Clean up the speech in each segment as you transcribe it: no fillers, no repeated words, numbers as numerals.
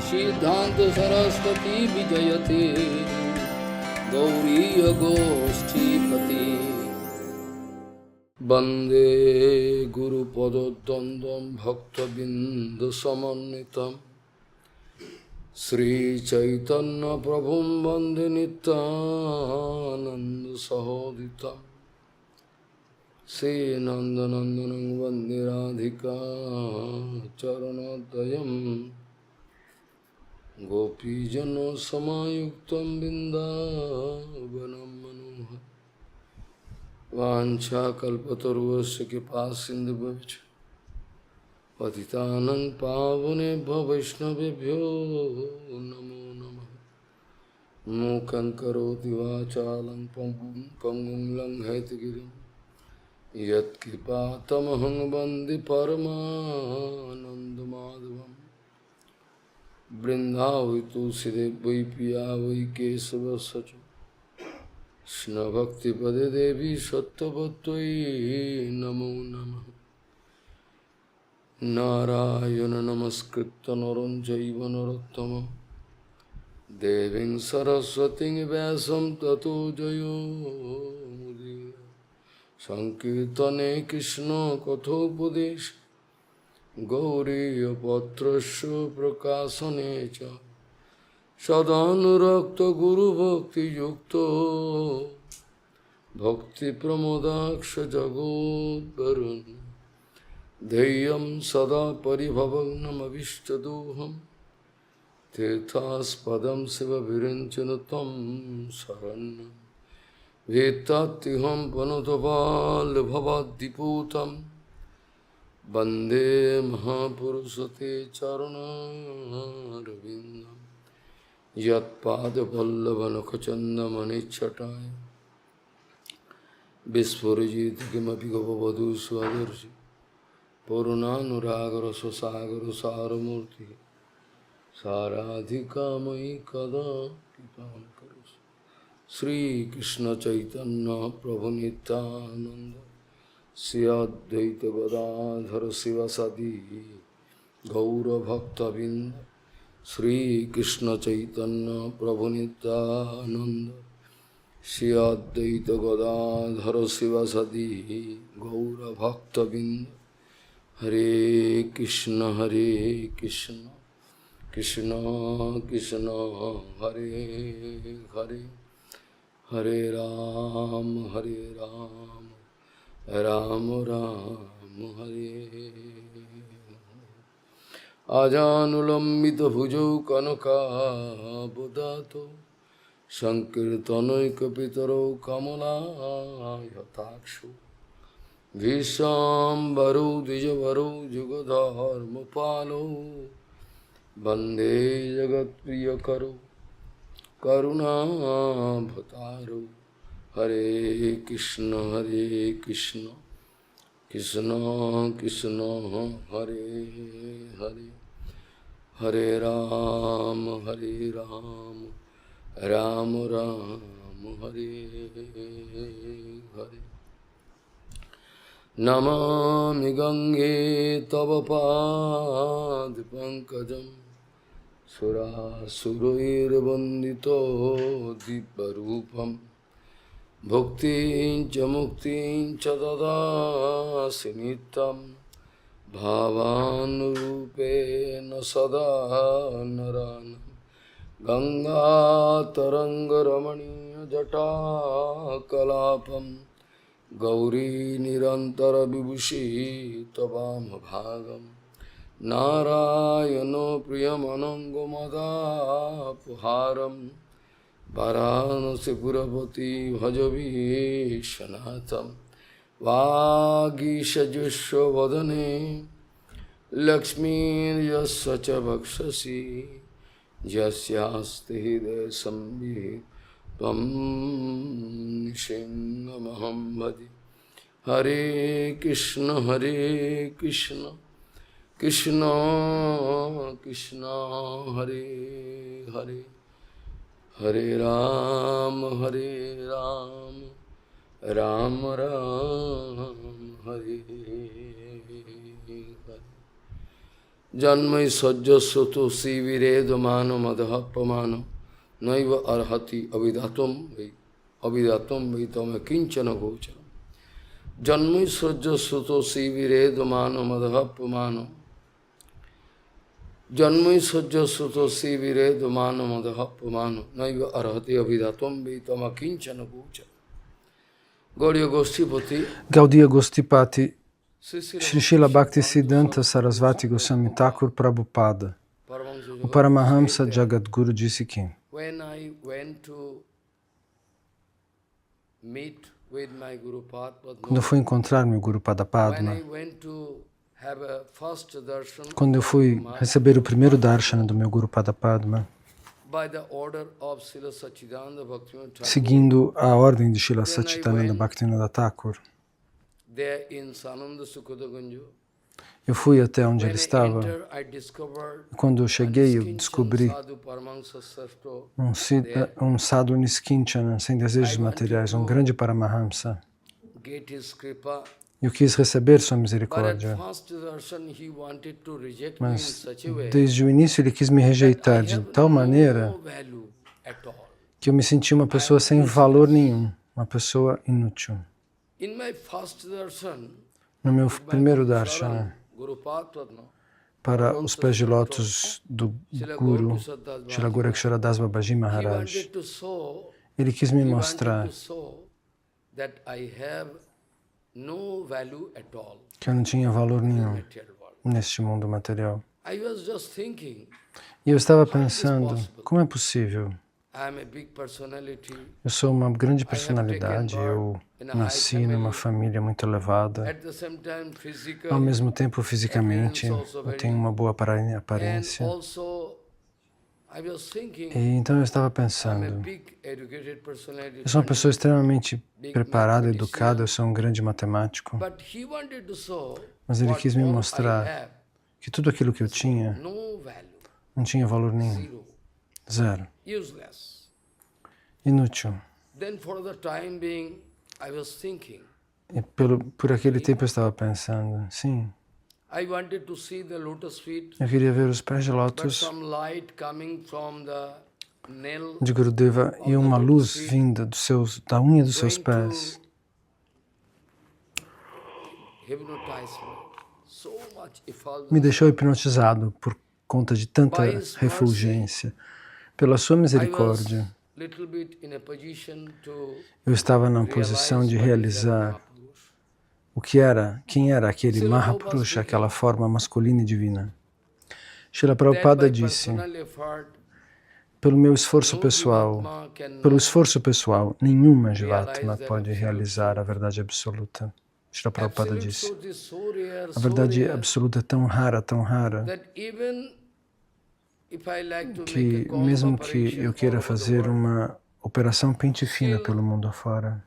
सिद्धांत सरस्वती विजयते गौरी गोष्ठीपति वंदे गुरुपदद्वन्द्वं भक्तबिंदुसमन्वितं श्रीचैतन्य प्रभुं वन्दे नित्यानन्दसहोदितं श्रीनन्दनन्दनं वन्दे राधिका चरणोदयं गोपीजनसमायुक्तं बिन्दावनं मनोहर वाञ्छाकल्पतरुस्य कृपासिन्धुभ्यश्च पतितानं पावनेभ्यो वैष्णवेभ्यो नमो नमः। मूकं करोति वाचालं पङ्गुं लङ्घयितगिरिं यत्कृपातमहं वन्दे परमानन्दमाधवम्। बृन्दावै तुलसीदेव वै पिया वै केशवस्य च कृष्ण भक्तिपदे देवी सत्यवत्त्वयि नमो नमः। नारायण नमस्कृत्य नरं चैव नरोत्तमं देवीं सरस्वतीं व्यासं ततो जयो मुदीरये। संकीर्तने कृष्ण कथोपदेश गौरीयपत्रस्य प्रकाशने च सदानुरक्त गुरुभक्तियुक्तो भक्तिप्रमोदाक्ष जगोद्वरुन् धैर्यं सदा परिभवग्नमभिष्टदोहं तीर्थास्पदं शिवविरञ्चन तं शरण्यं वेत्तात्युहं पनुतपाल्भवाद्दिपूतं वन्दे महापुरुषते चरणारविन्दम्। यत्पादपल्लवनखचन्दमनिच्छटाय विस्फुरिजित किमपि गपवधू स्वदर्शि पूर्णानुरागर स्वसागर सारमूर्ति साराधिका मयि कदा कृपां करोषि। श्रीकृष्ण चैतन्य प्रभु नित्यानंद श्री अद्वैत गदाधर शिवसदि गौरभक्तबिंद श्रीकृष्ण चैतन्य प्रभु नित्यानंद श्री अद्वैत गदाधर शिवसदि गौरभक्तबिंद। हरे कृष्ण कृष्ण कृष्ण हरे हरे हरे राम राम राम हरे। आजानुलम्बित भुजौ कनकाबुदातो संकीर्तनैकपितरौ कमलायताक्षो विश्वाम्बरौ द्विजवरौ जुगधर्मपालौ वन्दे जगत्प्रियकरौ करुणाभतारौ। हरे कृष्ण कृष्ण कृष्ण हरे हरे हरे राम राम राम हरे हरे। नमामि गंगे तव पादपङ्कजं सुरासुरैर्वन्दितो दिव्यरूपं भुक्तिं च मुक्तिं च ददासि नित्यं भावानुरूपेण सदा नरानं। गंगातरङ्गरमणीयजटाकलापं गौरी निरन्तरविभूषी त्ववामभागं। नारायणो प्रियमनङ्गमदापहारं वाराणसीपुरपति भजवीशनाथं। वागीशजुष्वदने लक्ष्मीर्यस्य च वक्षसि यस्यास्ति हृदये संवित् त्वं सिंहमहं भजे। हरे कृष्ण कृष्ण कृष्ण हरे हरे हरे राम राम राम हरे Hare. Janmai sajjasvato siviredo mano madhapamano naiva arhati avidatam vaitama kinchana gochara. Janmai sajjasvato siviredo mano madhapamano Janmai sajjasvato siviredo mano madhapamano naiva arhati avidatam vaitama kinchana gochara. Gaudiya Goshtipati Gaudiya Goshtipati Shri Srila Bhaktisiddhanta Sarasvati Goswami Thakur Prabhupada, o Paramahamsa Jagadguru, disse que quando eu fui encontrar meu Guru Padapadma, quando eu fui receber o primeiro darshana do meu Guru Padapadma, seguindo a ordem de Srila Satchidananda Bhaktivinoda Thakur, eu fui até onde ele estava. Quando eu cheguei, eu descobri um sadhu niskinchana, sem desejos materiais, um grande Paramahamsa. Eu quis receber sua misericórdia, mas desde o início ele quis me rejeitar de tal maneira que eu me senti uma pessoa sem valor nenhum, uma pessoa inútil. No meu primeiro darshana, para os pés de lótus do Guru, Srila Gorakshara Das Babaji Maharaj, ele quis me mostrar que eu não tinha valor nenhum neste mundo material. E eu estava pensando, como é possível? Eu sou uma grande personalidade, eu nasci numa família muito elevada. Ao mesmo tempo, fisicamente, eu tenho uma boa aparência. E então eu estava pensando, eu sou uma pessoa extremamente preparada, educada, eu sou um grande matemático. Mas ele quis me mostrar que tudo aquilo que eu tinha não tinha valor nenhum. Zero. Inútil. E por aquele tempo eu estava pensando, sim, eu queria ver os pés de lótus de Gurudeva e uma luz vinda da unha dos seus pés me deixou hipnotizado por conta de tanta refulgência. Pela sua misericórdia, eu estava na posição de realizar quem era aquele Mahapurusha, aquela forma masculina e divina. Srila Prabhupada disse, pelo esforço pessoal, nenhuma Jivatma pode realizar a verdade absoluta. Srila Prabhupada disse, a verdade absoluta é tão rara, que mesmo que eu queira fazer uma operação pente fina pelo mundo afora,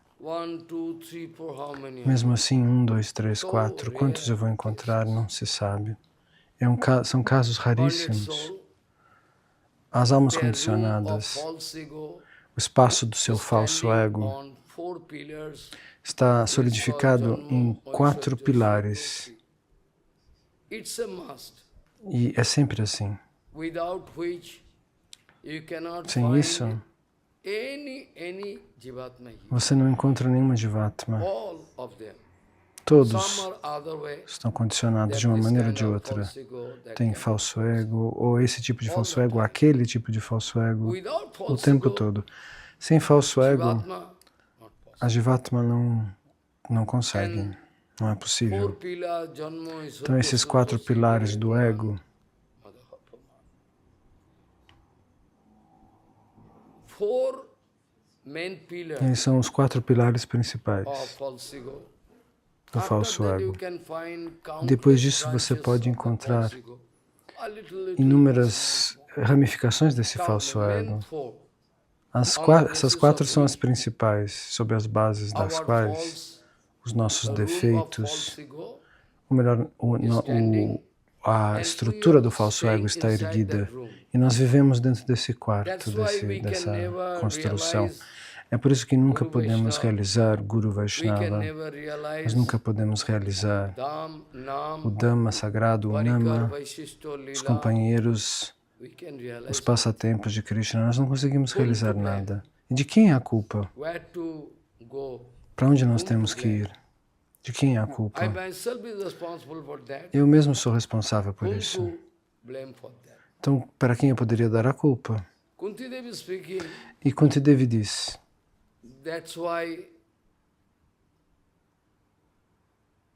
mesmo assim, 1, 2, 3, 4, quantos eu vou encontrar não se sabe. São casos raríssimos. As almas condicionadas, o espaço do seu falso ego está solidificado em 4 pilares. E é sempre assim. Sem isso, você não encontra nenhuma Jivatma. Todos estão condicionados de uma maneira ou de outra. Tem falso ego, ou esse tipo de falso ego, ou aquele tipo de falso ego, o tempo todo. Sem falso ego, a Jivatma não consegue, não é possível. Então, esses 4 pilares do ego, eles são os 4 pilares principais do falso ego. Depois disso, você pode encontrar inúmeras ramificações desse falso ego. Essas 4 são as principais, sob as bases das quais os nossos defeitos, ou melhor, a estrutura do falso ego está erguida. E nós vivemos dentro desse quarto, dessa construção. É por isso que nunca podemos realizar Guru we can Vaishnava. never realize Nós nunca podemos realizar Dham, o Nam, Dhamma sagrado, o Parikar, Nama, Vaishishto, os Lila. companheiros, We can os realize passatempos de Krishna. Nós não conseguimos Whom to realizar blame? nada. E de quem é a culpa? Where to go. Para onde nós Whom temos to que blame? ir? De quem é a I culpa? myself is responsible for that. Eu mesmo sou responsável por Whom isso. to blame for that? Então, para quem eu poderia dar a culpa? Kunti Devi speaking, E Kunti Devi disse, that's why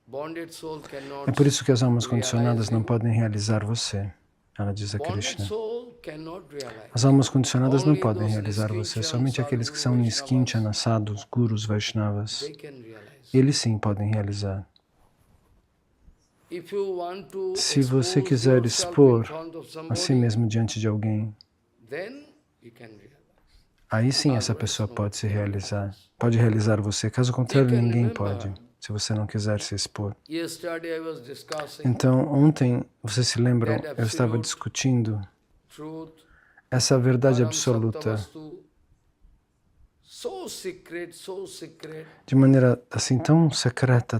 bonded soul cannot é por isso que as almas condicionadas não podem realizar você. Ela diz a bonded Krishna. soul cannot realize. As almas condicionadas não Only podem those realizar você. Niskinchana, Somente aqueles que são Sadguru, Niskinchana, sadhus, gurus, Vaishnavas. They can realize. Eles sim podem realizar. If you want to Se você expose quiser yourself expor in front of a si somebody, mesmo diante de alguém, then you can realize. aí sim essa pessoa pode se realizar. Pode realizar você. Caso contrário, ninguém pode, se você não quiser se expor. Yesterday I was discussing Então, ontem, vocês se lembram, eu estava discutindo truth, essa verdade Param absoluta Sattvastu, so secret, de maneira assim tão secreta,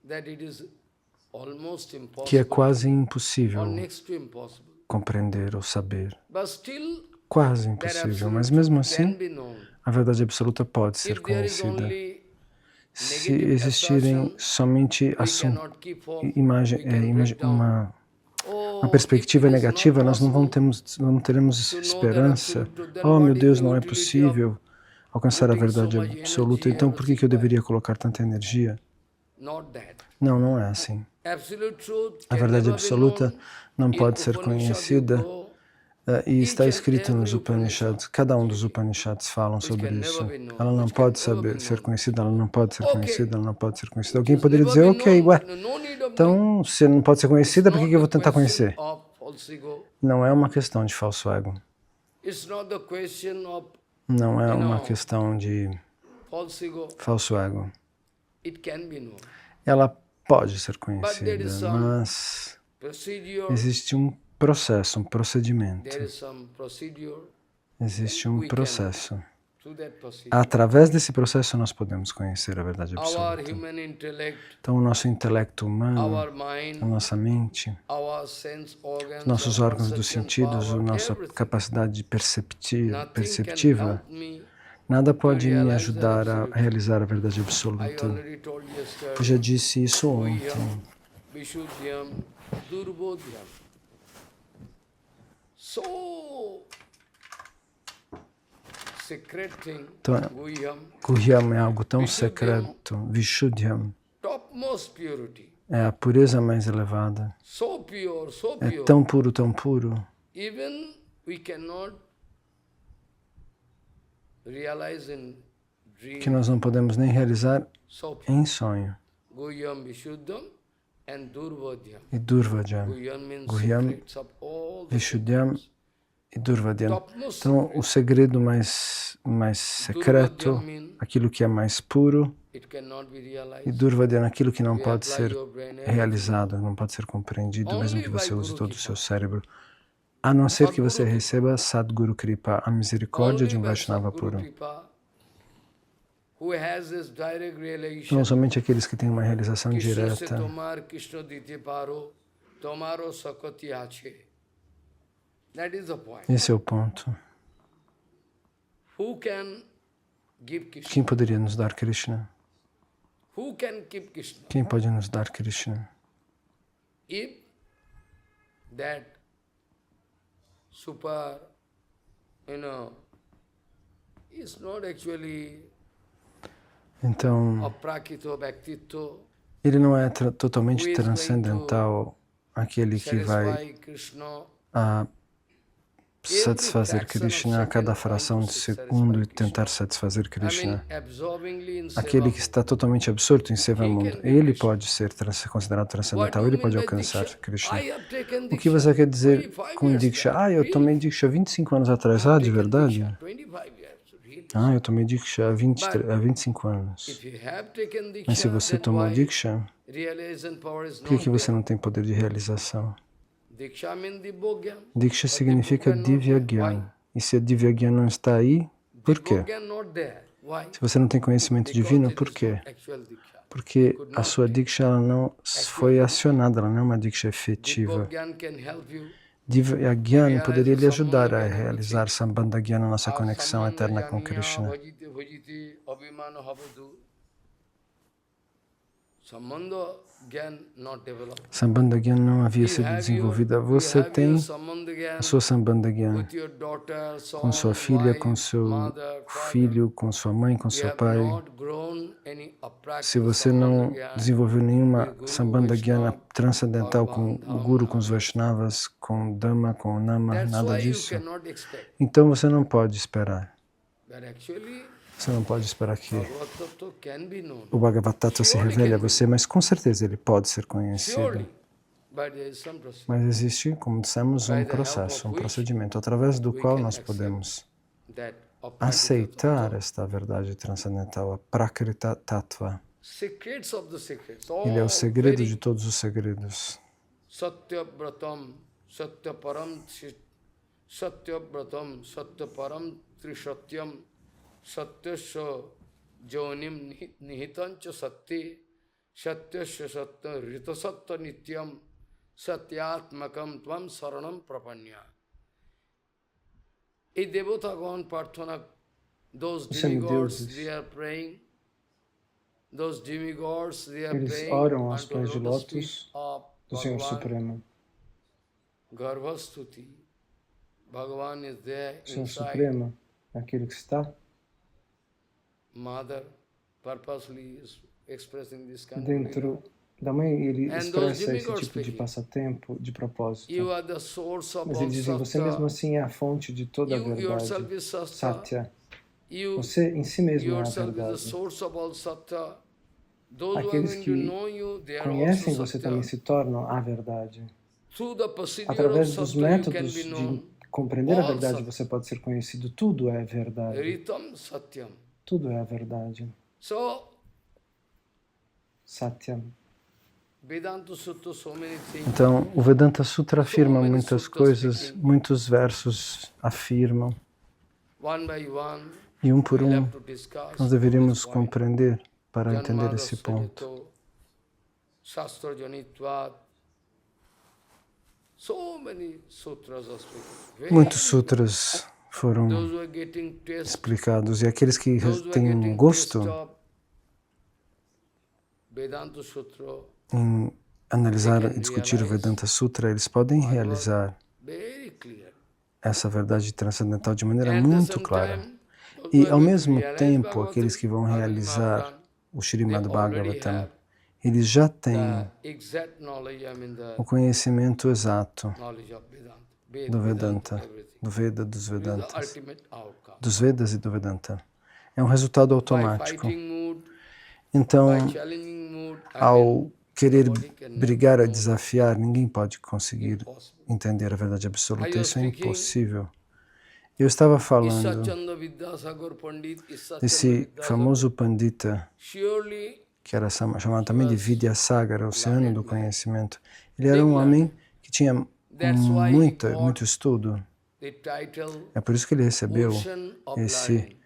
that it is almost que é impossible quase impossível or next to impossible. compreender ou saber. But still, Quase that impossível, mas absolute mesmo can assim, be known. a verdade absoluta pode ser If there is conhecida. only Se negative existirem assertion, somente we cannot keep hope. We can break down. uma Oh, perspectiva if it is negativa, not nós não possible teremos to know that esperança. absolute truth, then Oh, what meu is Deus, the não é utility possível alcançar a putting so verdade much absoluta. energy, Então, por que eu everything deveria colocar tanta energia? Not that. Não, não é assim. Absolute truth A can verdade never be absoluta known. não In pode ser Upanishad you conhecida. go, E está each and escrito nos every Upanishads, cada um dos Upanishads falam which sobre can isso. never be known, Ela não which can pode never be ser known. conhecida, ela não pode ser Okay. conhecida, ela não pode ser conhecida. Which Alguém has poderia never dizer, been ok, known, ué, no need of knowing. então se não pode ser conhecida, por que Not que eu vou the tentar question conhecer? of false ego. Não é uma questão de falso ego. It's not the question of Não é You uma know, questão de false ego. falso ego. It can be known. Ela pode ser there conhecida, is some mas Procedure. existe um processo, um procedimento. There is some procedure. Existe um processo. Through that procedure. Através desse processo nós podemos conhecer a verdade Our absoluta. human intellect, Então o nosso intelecto humano, our a mind, nossa mente, our sense organs, os nossos our órgãos dos perception sentidos, a power, nossa everything. capacidade Nothing can perceptiva, help me. nada pode me realize ajudar the a absolute. realizar a verdade I absoluta. already told you yesterday. Eu já disse isso ontem. Guhyam, Vishuddhyam, Durbodhyam. So secret thing, Então, Guhyam, Guhyam é algo tão Vishuddhyam. secreto. Vishuddhyam topmost purity. é a pureza mais elevada. So pure, so É pure. tão puro, tão puro, Even we cannot realize in dream. que nós não podemos nem realizar So pure. em sonho. Guhyam Vishuddham and Durvodhyam. E Durvadhyam. Guhyam means Guhyam, secrets of all the Vishuddhyam e Durvadhyam. topmost Então, secret. o segredo mais secreto, Durvodhyam means aquilo que é mais puro, it cannot be e realized. Durvadhyam, aquilo que não You pode apply ser your brain, everything. realizado, não pode ser compreendido, mesmo Only que by você use Guru todo o Kripa. seu cérebro, a não ser que você Sadguru receba Sadguru Kripa, a misericórdia de Only um by Vaishnava Sadguru puro. Kripa, who has this direct realization. Não somente aqueles que têm uma realização Krishna se direta. tomar Krishna dite paro, tomaro sakati ache. That is the point. Esse é o ponto. Who can give Krishna? Quem poderia nos dar Krishna? Who can keep Krishna? Quem pode nos dar Krishna? If that super, is not actually Então, aprakito bhaktito, ele não é totalmente transcendental, aquele que vai satisfy Krishna, satisfazer Krishna a cada fração de segundo e tentar satisfazer Krishna. absorbingly in Aquele seva que está totalmente absorto em Seva Munda, ele pode ser considerado transcendental, ele pode alcançar Krishna. I have taken O que você quer dizer com Diksha? Ah, eu tomei Diksha 25 anos atrás. Ah, de verdade? 25 years, really. Ah, eu tomei Diksha há 25 anos. If you have taken Mas se Diksha, você then tomou why Diksha, realization power is por que not que você there? não tem poder de realização? Diksha means Dibbogyan. Diksha significa Divya Gyan. E se a Divya Gyan não está aí, Por quê? Se você não tem conhecimento divino, por quê? Porque a sua Diksha ela não foi acionada, ela não é uma Diksha efetiva. Divya Gyan poderia lhe ajudar a realizar Sambandha Gyan, a nossa conexão eterna com Krishna. Sambandha Gyan não havia sido desenvolvida. Você tem a sua Sambandha Gyan com sua filha, com seu filho, com sua mãe, com seu pai. Se você não desenvolveu nenhuma Sambandha Gyan transcendental com o Guru, com os Vaishnavas, com o Dhamma, com o Nama, nada disso, então você não pode esperar. Você não pode esperar que o Bhagavad Tattva se revele a você, mas com certeza ele pode ser conhecido. Mas existe, como dissemos, um processo, um procedimento, através do qual nós podemos aceitar esta verdade transcendental, a Prakriti Tattva. Ele é o segredo de todos os segredos. Satyabratam, Satyaparam, Satyabratam, Satyaparam, Trishatyam, Satyasya Jonim Nihitancha Satti, Satyasya Satya Ritasatta Nityam, Satyatmakam Tvam Saranam Prapanya. A Devatagon Parthana, those demigods, they are praying. Those demigods, they are Eles praying oram aos unto pés de lotus feet lótus of do Senhor Bhagavan. Supremo. Garvastuti. Bhagavan is there O Senhor inside. Supremo é aquele que está Mother purposely is expressing this kind of dentro da mãe, ele And those expressa esse demigods tipo de speaking. passatempo, de propósito. You are the source of Mas all eles dizem, você mesmo sattva. assim é a fonte de toda a You yourself verdade. is sattva. Satya. You Você em si mesmo é a yourself is the verdade. source of all sattva. Those who are Aqueles going to que know you, they are conhecem also você sattva. também se tornam a verdade. Through the procedure of Através dos sattva, you can métodos be de known. compreender a All verdade, sattva. você pode ser conhecido. Tudo é verdade. Ritam satyam. Tudo é a verdade. So, Satyam. Vedanta Sutta, so many things. Então, o Vedanta Sutra afirma muitas coisas, muitos versos afirmam, One by one, e um por we'll um have to discuss nós deveríamos this point. compreender para entender esse ponto. Janmada Shastra Janitvat. So many sutras are spoken. Muitos sutras foram Those who are getting taste, explicados, e aqueles que those who are têm um getting gosto taste of Vedanta Sutra, em analisar e discutir o Vedanta Sutra, eles podem realizar very clear. essa verdade transcendental de maneira At the muito same clara. time, those E, who are ao going to mesmo realize tempo, Bhagavatam, aqueles que vão realizar Bhagavatam, o Srimad they already Bhagavatam, have eles já têm the exact knowledge, the o conhecimento exato knowledge of Vedanta. do Vedanta, Everything. do Veda, dos This is the Vedantas, ultimate outcome. dos Vedas e do Vedanta. É um resultado By automático. fighting mood, Então, by challenging mood, ao querer nobody can brigar, a know desafiar, ninguém pode conseguir impossible. entender a verdade absoluta. Are you Isso é speaking? impossível. Eu estava falando Ishachanda Vidyasagar Pandit, Ishachanda desse Vidyasagar, famoso pandita, surely que era chamado também de Vidyasagar, Oceano do Conhecimento. Ele era um homem que tinha muito estudo. the title É por isso que ele recebeu Ocean of esse Learning.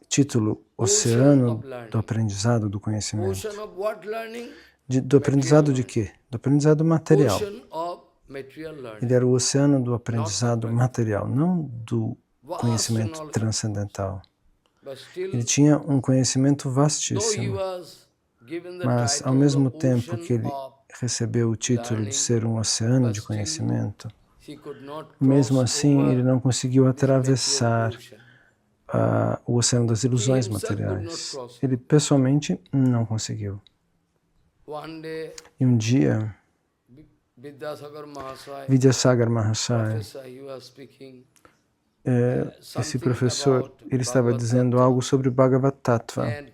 título, Oceano do Aprendizado do Conhecimento. Ocean of what learning? Do aprendizado de quê? Do aprendizado material. Ocean of material learning. Ele era o oceano do aprendizado material, não do conhecimento knowledge. transcendental. But still, Ele tinha um conhecimento though he vastíssimo, was given the mas title ao mesmo of tempo Ocean que ele of, recebeu o título de ser um oceano de conhecimento, he could not mesmo cross assim over ele não conseguiu this atravessar material ocean. o oceano das ilusões He himself could materiais. not cross. Ele pessoalmente não conseguiu. One day, E um dia, Vidyasagar Mahasaya, Vidyasagar Mahasaya, professor, he was speaking esse something professor, about ele estava Bhagavad dizendo Tattva. algo sobre Bhagavad Tattva, And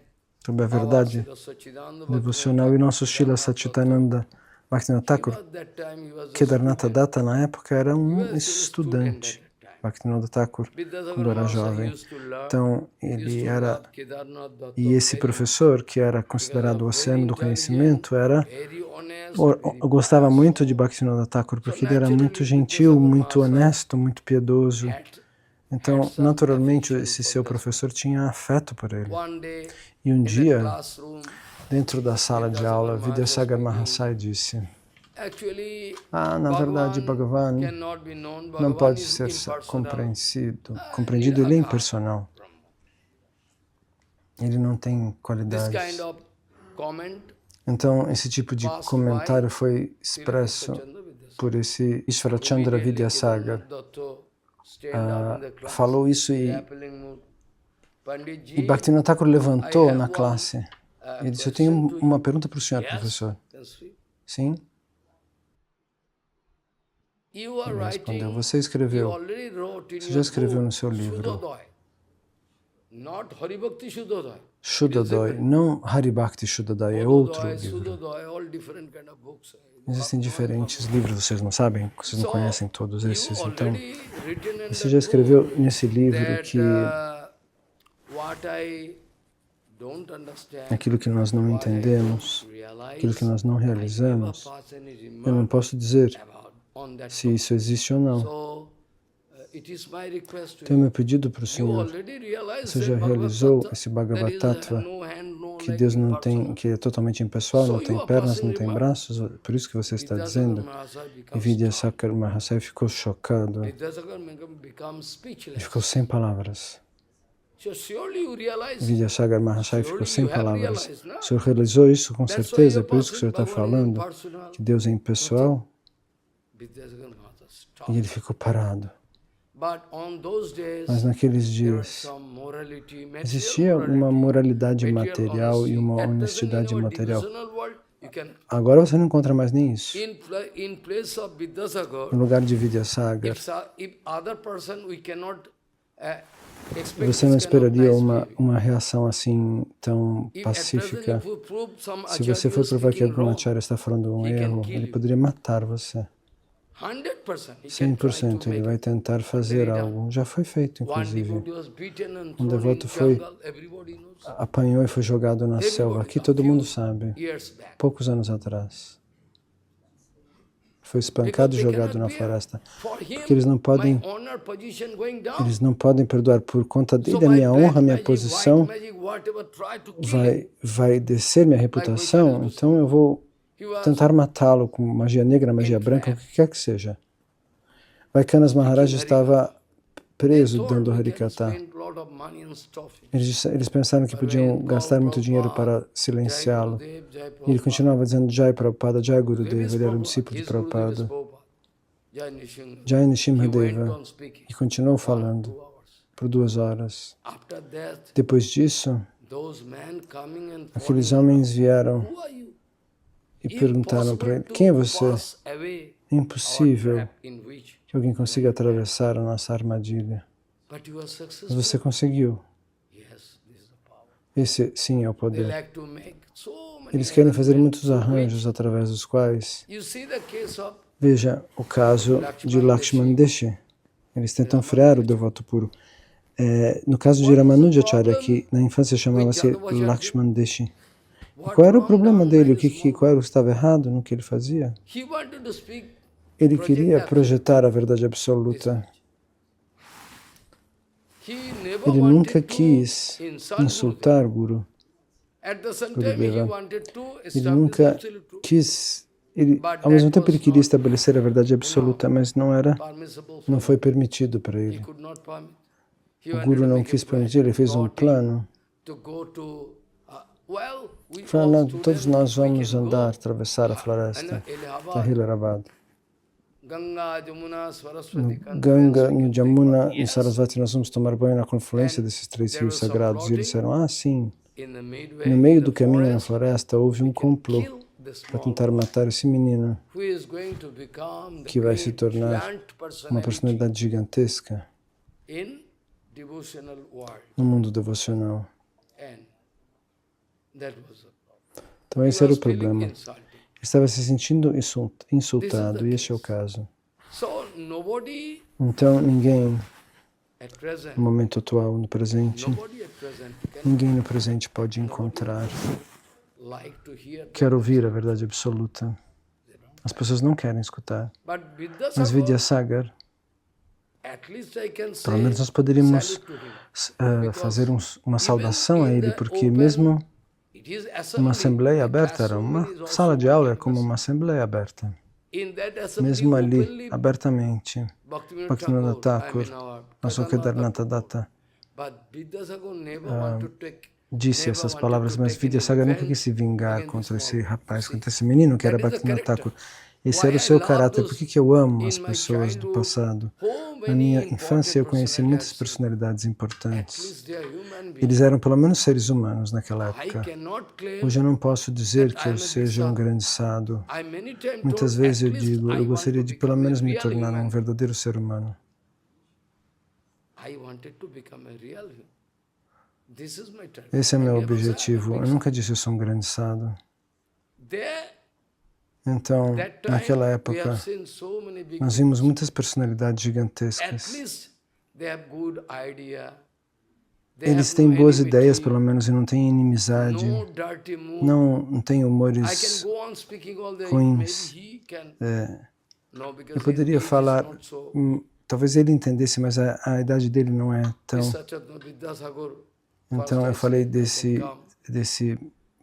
sobre a our verdade Srila Sachidananda devocional, e nosso Shila Satchitananda Bhaktivinoda Thakur, Kedarnatha Datta, na época, era um estudante. Bhaktivinoda Thakur, quando era jovem. Então, ele era... E esse professor, que era considerado o oceano do conhecimento, gostava muito de Bhaktivinoda Thakur, porque ele era muito gentil, muito honesto, muito piedoso. Então, naturalmente, esse seu professor tinha afeto por ele. E um dia, dentro da sala de aula, Vidyasagar Mahasaya disse: na verdade, Bhagavan não pode ser compreendido, ele é impersonal. Ele não tem qualidades. Então, esse tipo de comentário foi expresso por esse Ishvarachandra Vidyasagar. Falou isso e Bhaktivinoda Thakur levantou na classe e disse: eu tenho uma pergunta para o senhor, professor. Sim? Ele respondeu: você já escreveu no seu livro Shuddhodaya, não Haribhakti Shuddhodaya, é outro livro. Existem diferentes livros, vocês não sabem? Vocês não conhecem todos esses. Então, você já escreveu nesse livro que aquilo que nós não entendemos, aquilo que nós não realizamos, eu não posso dizer se isso existe ou não. Então, meu pedido para o Senhor: você já realizou esse Bhagavad Tattva, que Deus não tem, que é totalmente impessoal, não tem pernas, não tem braços, por isso que você está dizendo? E Vidyasagar Mahasaya ficou chocado, ele ficou sem palavras. Vidyasagar Mahasaya ficou sem palavras. O senhor realizou isso com certeza, é por isso que o senhor está falando que Deus é impessoal? E ele ficou parado. Mas naqueles dias existia uma moralidade material e uma honestidade material. Agora você não encontra mais nem isso. No lugar de Vidyasagar, você não esperaria uma reação assim tão pacífica. Se você for provar que algum acharya está falando um erro, ele poderia matar você. 100% ele vai tentar fazer algo. Já foi feito, inclusive. Um devoto apanhou e foi jogado na selva. Aqui todo mundo sabe. Poucos anos atrás. Foi espancado e jogado na floresta. Porque eles não podem perdoar. Por conta dele, a minha honra, a minha posição vai descer minha reputação. Então eu vou tentar matá-lo com magia negra, magia branca, o que quer que seja. Vaikanas Maharaj estava preso dando Harikatha. Eles pensaram que podiam gastar muito dinheiro para silenciá-lo. E ele continuava dizendo Jai Prabhupada, Jai Gurudeva, ele era um discípulo de Prabhupada. Jai Nrsimhadeva. E continuou falando por 2 horas. Depois disso, aqueles homens vieram e perguntaram para ele: quem é você? É impossível que alguém consiga atravessar a nossa armadilha. Mas você conseguiu. Esse, sim, é o poder. Eles querem fazer muitos arranjos através dos quais... Veja o caso de Lakshman Deshi. Eles tentam frear o devoto puro. No caso de Ramanujacharya, que na infância chamava-se Lakshman Deshi. E qual era o problema dele? Qual era o que estava errado no que ele fazia? Ele queria projetar a verdade absoluta. Ele nunca quis insultar Gurudeva. Ele nunca quis... ao mesmo tempo ele queria estabelecer a verdade absoluta, mas não foi permitido para ele. O Guru não quis permitir, ele fez um plano. Falando, todos nós vamos atravessar a floresta da Hilarabad. No Ganga, no Jamuna, no Sarasvati, nós vamos tomar banho na confluência desses 3 rios sagrados. E eles disseram, sim. No meio do caminho na floresta houve um complô para tentar matar esse menino, que vai se tornar uma personalidade gigantesca no mundo devocional. Então esse era o problema. Ele estava se sentindo insultado, e este é o caso. Então ninguém, no momento atual, no presente, ninguém no presente pode encontrar, quer ouvir a verdade absoluta. As pessoas não querem escutar. Mas Vidyasagar, Pelo menos nós poderíamos fazer uma saudação a ele, porque mesmo uma assembleia aberta era uma sala de aula, é como uma assembleia aberta. Mesmo ali, abertamente, Bhaktivinoda Thakur, nosso Kedarnatha Datta, disse essas palavras, mas Vidyasagar nunca quis se vingar contra esse rapaz, contra esse menino que era Bhaktivinoda Thakur. Esse era o seu caráter. Por que eu amo as pessoas do passado? Na minha infância eu conheci muitas personalidades importantes. Eles eram pelo menos seres humanos naquela época. Hoje eu não posso dizer que eu seja um grande sadhu. Muitas vezes eu digo, eu gostaria de pelo menos me tornar um verdadeiro ser humano. Esse é meu objetivo. Eu nunca disse eu sou um grande sadhu. Então, naquela época, nós vimos muitas personalidades gigantescas. Eles têm boas ideias, pelo menos, e não têm inimizade, não têm humores ruins. Eu poderia falar, talvez ele entendesse, mas a idade dele não é tão... Então, eu falei desse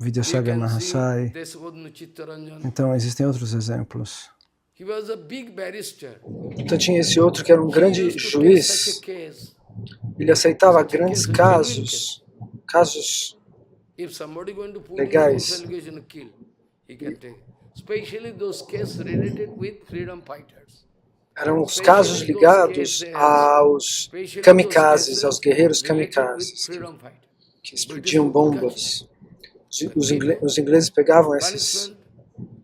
Vidyasagar Mahasaya. Então, existem outros exemplos. Então, tinha esse outro que era um grande juiz. Ele aceitava grandes casos legais. Eram os casos ligados aos kamikazes, aos guerreiros kamikazes, que explodiam bombas. Os ingleses pegavam esses,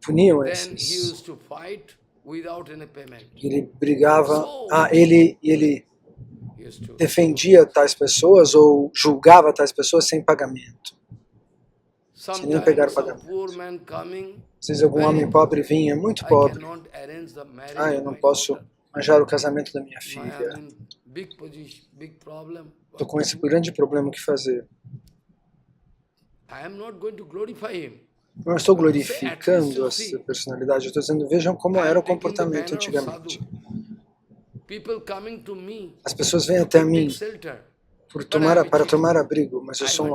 puniam esses. Ele brigava, ele defendia tais pessoas ou julgava tais pessoas sem pagamento, sem nem pegar pagamento. Às vezes algum homem pobre vinha, muito pobre. Eu não posso arranjar o casamento da minha filha. Estou com esse grande problema, o que fazer? Não estou glorificando essa personalidade, eu estou dizendo, vejam como era o comportamento antigamente. As pessoas vêm até mim para tomar abrigo, mas eu sou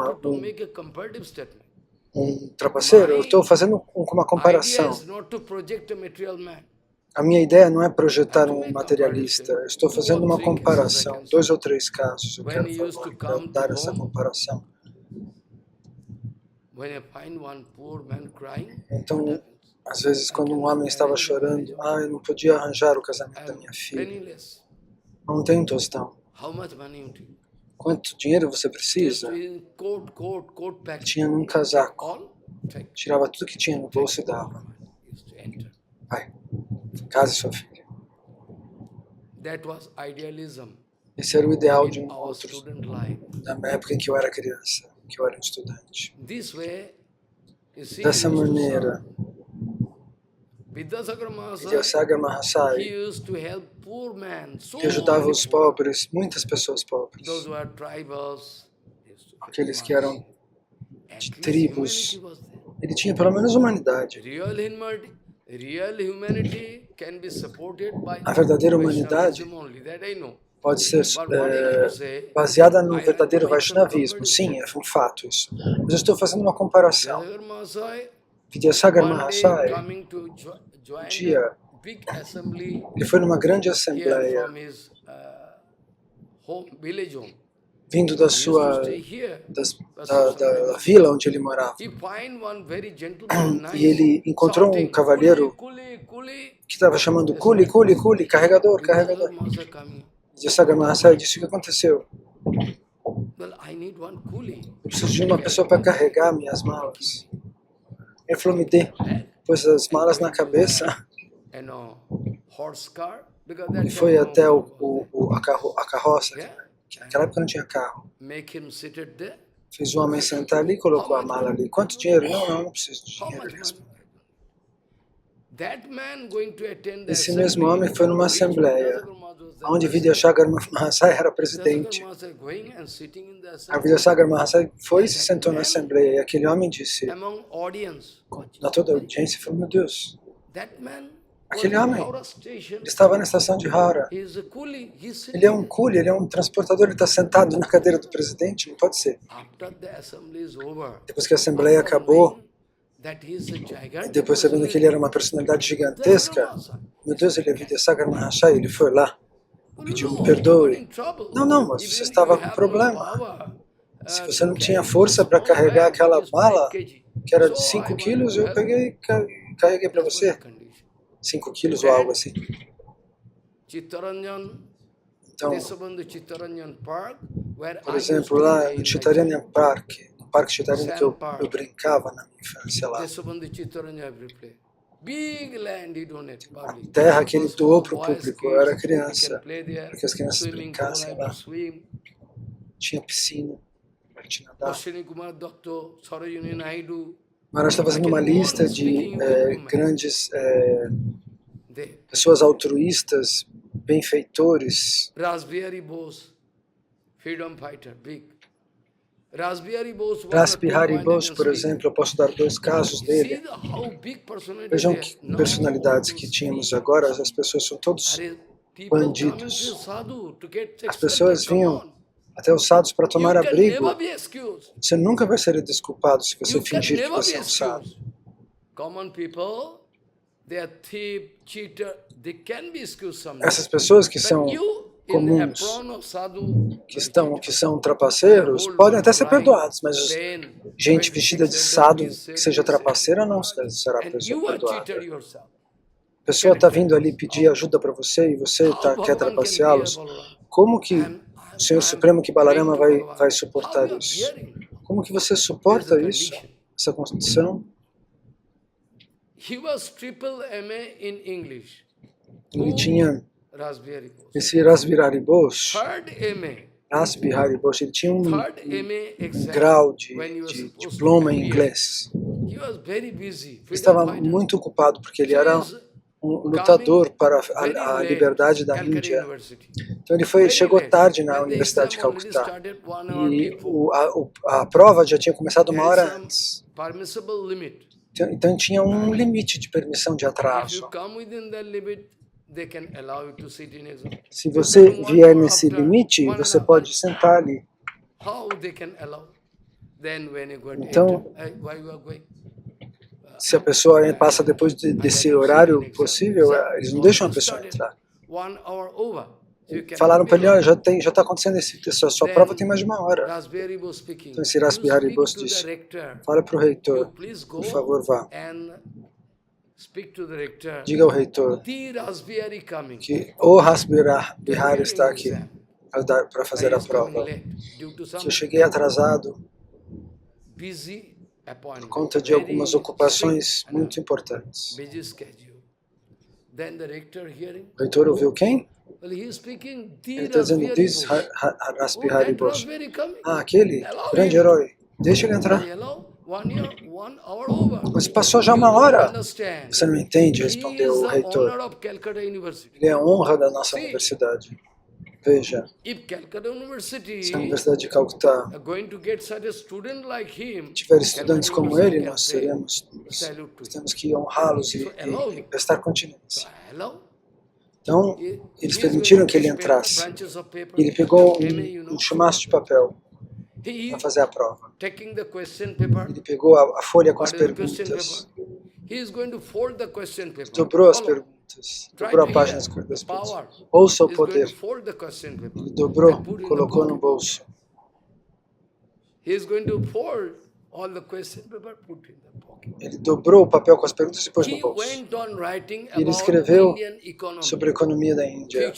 um trapaceiro, eu estou fazendo uma comparação. A minha ideia não é projetar um materialista, eu estou fazendo uma comparação, 2 ou 3 casos, eu quero dar essa comparação. Então, às vezes, quando um homem estava chorando, eu não podia arranjar o casamento da minha filha. Não tenho um tostão. Quanto dinheiro você precisa? Tinha num casaco. Tirava tudo que tinha no bolso e dava. Vai, case sua filha. Esse era o ideal de um outro, na época em que eu era criança, que eu era um estudante. Dessa maneira, Vidyasagar Mahasaya, que ajudava os pobres, muitas pessoas pobres, aqueles que eram de tribos, ele tinha pelo menos humanidade. A verdadeira humanidade pode ser baseada no verdadeiro Vaishnavismo. Sim, é um fato isso. Mas eu estou fazendo uma comparação. Vidyasagar Mahasaya, um dia, ele foi numa grande assembleia, vindo da vila onde ele morava. E ele encontrou um cavalheiro que estava chamando Kuli, Kuli, Kuli, carregador, carregador. Vidyasagar Mahasaya disse: o que aconteceu? Eu preciso de uma pessoa para carregar minhas malas. Ele falou: me dê. Pôs as malas na cabeça. Ele foi até a carroça. Naquela época não tinha carro. Fez o homem sentar ali e colocou a mala ali. Quanto dinheiro? Não preciso de dinheiro. Ele respondeu. Esse mesmo homem foi numa assembleia, onde Vidyasagar Mahasaya era presidente. A Vidyasagar Mahasaya foi e se sentou na assembleia, e aquele homem disse, na toda a audiência, falou: meu Deus, Aquele homem estava na estação de Howrah. Ele é um coolie, ele é um transportador, ele está sentado na cadeira do presidente, não pode ser. Depois que a Assembleia acabou, e depois sabendo que ele era uma personalidade gigantesca, meu Deus, ele é Vidyasakar Mahashaya, ele foi lá, pediu me perdoe. Não, mas você estava com problema. Se você não tinha força para carregar aquela mala, que era de 5 quilos, eu peguei e carreguei para você. 5 quilos ou algo assim. Então, por exemplo, lá no Chittaranyan Park, no Parque Chittaranyan que eu brincava na minha infância lá, a terra que ele doou para o público, eu era criança, para que as crianças brincassem lá. Tinha piscina, para te nadar. Maharaj está fazendo uma lista de grandes pessoas altruístas, benfeitores. Rasbihari Bose, freedom fighter, big. Rasbihari Bose, por exemplo, eu posso dar 2 casos dele. Vejam que personalidades que tínhamos agora, as pessoas são todos bandidos. As pessoas vinham até os sadhus para tomar abrigo. Você nunca vai ser desculpado se você fingir que você é um sadhu. Essas pessoas que são comuns, que são trapaceiros, podem até ser perdoados, mas gente vestida de sadhu que seja trapaceira não será perdoada. A pessoa está vindo ali pedir ajuda para você e você quer trapaceá-los. Como que o Senhor Supremo, que Balarama vai suportar isso? Como que você suporta isso? Essa condição? Ele tinha esse Rasbihari Bose. Rasbihari Bose, ele tinha um grau de diploma em inglês. Ele estava muito ocupado porque ele era um lutador para a liberdade da Índia. Então ele chegou tarde na Universidade de Calcutá e a prova já tinha começado 1 hora antes. Então tinha um limite de permissão de atraso. Se você vier nesse limite, você pode sentar ali. Então, se a pessoa passa depois desse horário possível, eles não deixam a pessoa entrar. Falaram para ele, olha, já está acontecendo a sua prova tem mais de 1 hora. Então esse Rasbihari Bose disse, fala para o reitor, por favor, vá. Diga ao reitor que o Rasbihari está aqui para fazer a prova. Que eu cheguei atrasado por conta de algumas ocupações muito importantes. O reitor ouviu quem? Ele está dizendo, diz Rasbihari Bose. Aquele grande herói, deixa ele entrar. Mas passou já 1 hora. Você não entende, respondeu o reitor. Ele é a honra da nossa universidade. Veja, se a Universidade de Calcutá tiver estudantes como ele, nós temos que honrá-los e prestar continência. Então, eles permitiram que ele entrasse. Ele pegou um chumaço de papel para fazer a prova. Ele pegou a folha com as perguntas. Dobrou as perguntas. Dobrou a página das perguntas. Ouça o poder. Ele dobrou, colocou no bolso. Ele dobrou o papel com as perguntas e pôs no bolso. Ele escreveu sobre a economia da Índia,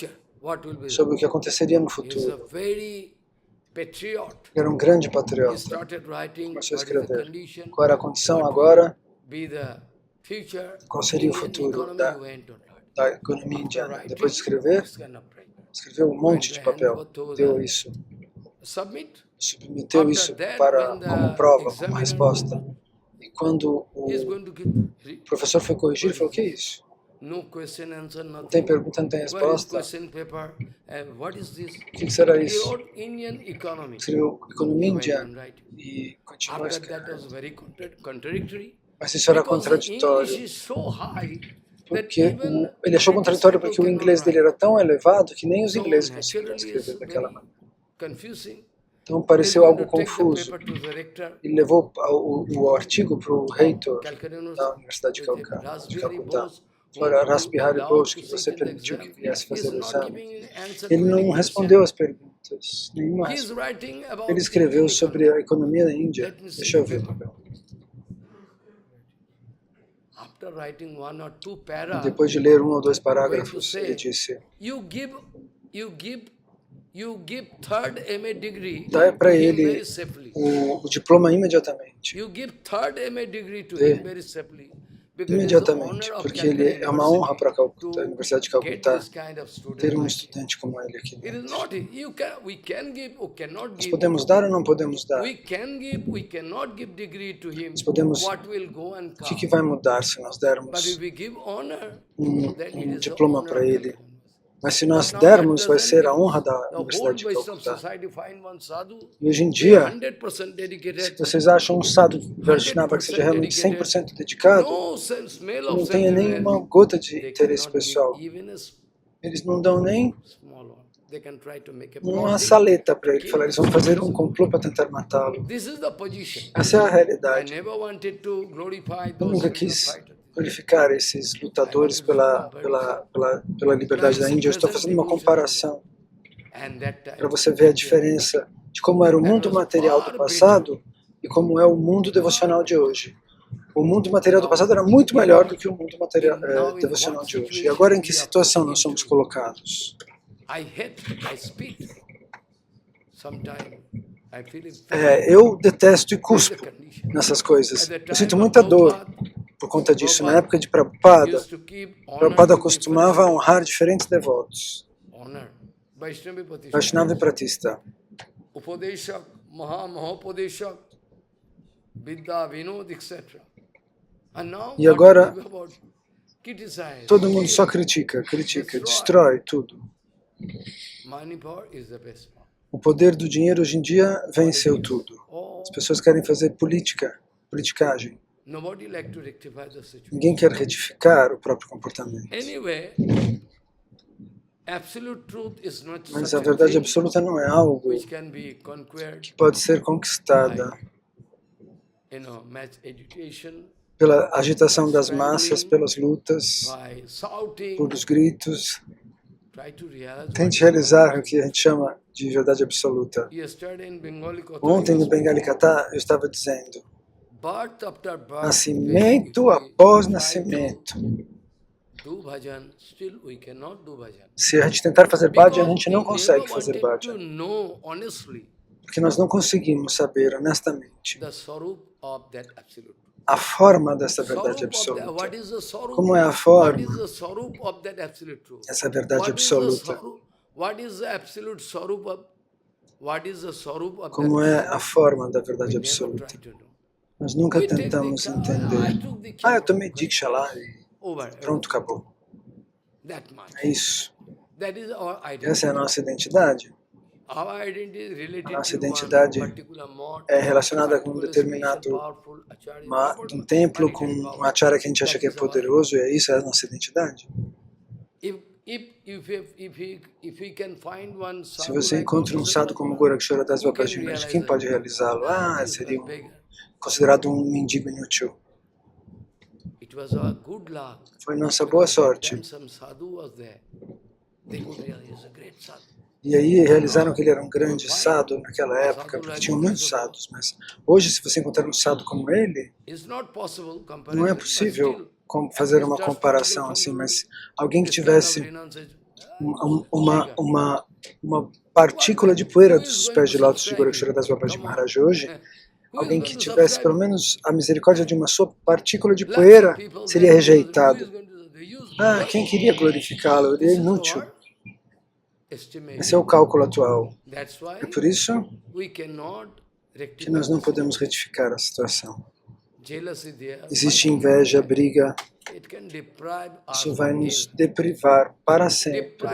sobre o que aconteceria no futuro. Ele era um grande patriota. Começou a escrever. Qual era a condição agora? Qual seria o futuro da economia indiana? Depois de escrever, escreveu um monte de papel. Deu isso. Submeteu isso como prova, como resposta. E quando o professor foi corrigir, ele falou, o que é isso? Não tem pergunta, não tem resposta. O que será isso? Escreveu economia indiana e continuou escrevendo. Mas isso era contraditório. porque ele achou contraditório porque o inglês dele era tão elevado que nem os ingleses conseguiam escrever daquela maneira. Então pareceu algo confuso. Ele levou o artigo para o reitor da Universidade de Calcutá. Falou, Rasbihari Bose, que você permitiu que viesse fazer o exame. Ele não respondeu as perguntas, nenhuma resposta. Ele escreveu sobre a economia da Índia. Deixa eu ver o papel. Depois de ler 1 ou 2 parágrafos, ele disse: dá para ele o diploma imediatamente. Imediatamente, porque ele é uma honra para a Universidade de Calcutá ter um estudante como ele aqui dentro. Nós podemos dar ou não podemos dar? Nós podemos... O que vai mudar se nós dermos um diploma para ele? Mas se nós dermos, vai ser a honra da Universidade de Calcutá. E hoje em dia, se vocês acham um sadhu Vaishnava que seja realmente 100% dedicado, não tenha nenhuma gota de interesse pessoal. Eles não dão nem uma saleta para ele falar. Eles vão fazer um complô para tentar matá-lo. Essa é a realidade. Eu nunca quis glorificar esses lutadores pela liberdade da Índia. Eu estou fazendo uma comparação para você ver a diferença de como era o mundo material do passado e como é o mundo devocional de hoje. O mundo material do passado era muito melhor do que o mundo material, devocional de hoje. E agora em que situação nós somos colocados? Eu detesto e cuspo nessas coisas. Eu sinto muita dor por conta disso. Na época de Prabhupada costumava honrar diferentes devotos. Vaishnava e Pratista. E agora todo mundo só critica, destrói tudo. O poder do dinheiro hoje em dia venceu tudo. As pessoas querem fazer politicagem. Ninguém quer retificar o próprio comportamento. Mas a verdade absoluta não é algo que pode ser conquistada pela agitação das massas, pelas lutas, por os gritos. Tente realizar o que a gente chama de verdade absoluta. Ontem no Bengali Katha eu estava dizendo: nascimento após nascimento. Se a gente tentar fazer bhajan, a gente não consegue fazer bhajan. Porque nós não conseguimos saber honestamente a forma dessa verdade absoluta. Como é a forma dessa verdade absoluta? Como é a forma da verdade absoluta? Nós nunca tentamos entender. Eu tomei Diksha lá e pronto, acabou. É isso. Essa é a nossa identidade. A nossa identidade é relacionada com um determinado um templo, com um acharya que a gente acha que é poderoso, e isso é a nossa identidade. Se você encontra um sadhu como Gorakshara Das Babaji Maharaj, quem pode realizá-lo? Seria considerado um mendigo inútil. Foi nossa boa sorte. E aí realizaram que ele era um grande sadhu naquela época, porque tinham muitos sadhus. Mas hoje, se você encontrar um sadhu como ele, não é possível fazer uma comparação assim, mas alguém que tivesse uma partícula de poeira dos pés de lótus de Gorakshara Das Babaji Maharaj hoje, alguém que tivesse pelo menos a misericórdia de uma sua partícula de poeira, seria rejeitado. Quem queria glorificá-lo? Ele é inútil. Esse é o cálculo atual. É por isso que nós não podemos retificar a situação. Existe inveja, briga. Isso vai nos deprivar para sempre.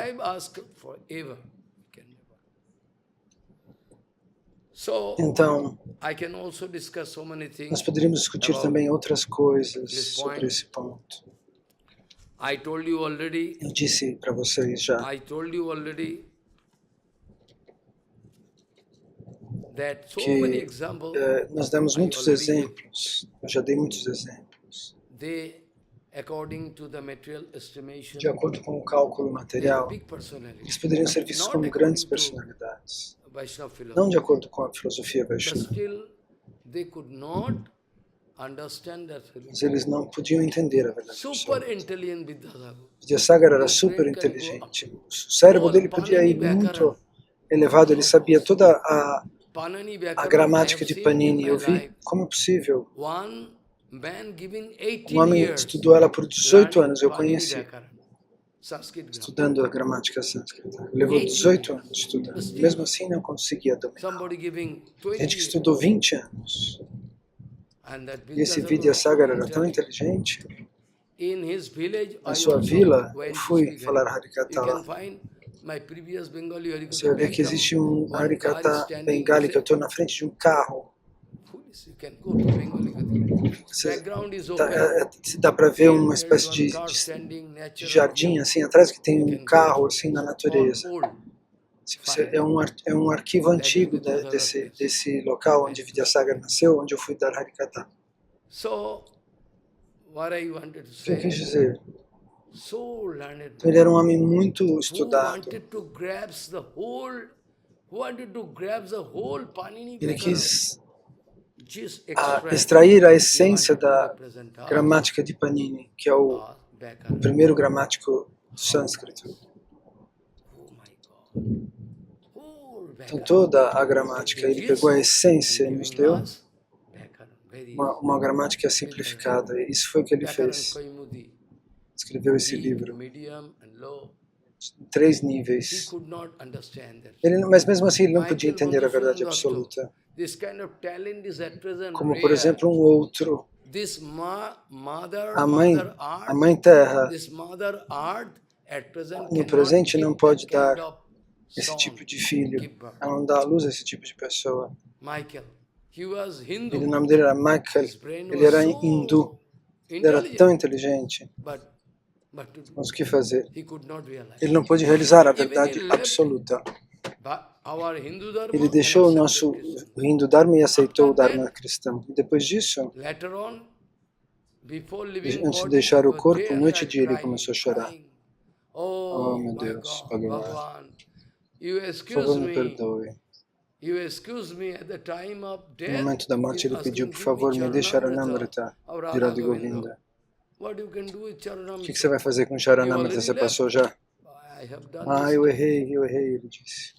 Então, nós poderíamos discutir também outras coisas sobre esse ponto. Eu disse para vocês já que nós demos muitos exemplos, eu já dei muitos exemplos. De acordo com o cálculo material, eles poderiam ser vistos como grandes personalidades, não de acordo com a filosofia Vaishnava. Mas eles não podiam entender a verdade absoluta. Vidyasagar era super inteligente. O cérebro dele podia ir muito elevado, ele sabia toda a gramática de Panini. Eu vi como é possível. Um homem estudou ela por 18 anos, eu conheci, estudando a gramática sânscrita. Levou 18 anos estudando, mesmo assim não conseguia dominar. Gente que estudou 20 anos. E esse Vidyasagar era tão inteligente. Na sua vila, eu fui falar Harikatha lá. Você vai ver que existe um Harikatha Bengali, que eu estou na frente de um carro. Dá para ver uma espécie de jardim assim atrás, que tem um carro assim na natureza. É um arquivo antigo desse local onde Vidyasagar nasceu, onde eu fui dar Harikatha. O que eu quis dizer? Ele era um homem muito estudado. Ele quis extrair a essência da gramática de Panini, que é o primeiro gramático do sânscrito. Então toda a gramática, ele pegou a essência e nos deu uma gramática simplificada. E isso foi o que ele fez. Escreveu esse livro em 3 níveis. Mas mesmo assim ele não podia entender a verdade absoluta. Como, por exemplo, um outro. A Mãe Terra, no presente, não pode dar esse tipo de filho. Ela não dá à luz a esse tipo de pessoa. O nome dele era Michael. Ele era hindu. Ele era tão inteligente. Mas o que fazer? Ele não pôde realizar a verdade absoluta. Ele deixou o nosso Hindu Dharma e aceitou o Dharma cristão. E depois disso, antes de deixar o corpo, noite e dia ele começou a chorar. Oh, meu Deus, Bhagavan, por favor, me perdoe. No momento da morte, ele pediu, por favor, me dê Charanamrita de Radha Govinda. O que você vai fazer com Charanamrita? Você passou já? Eu errei, ele disse.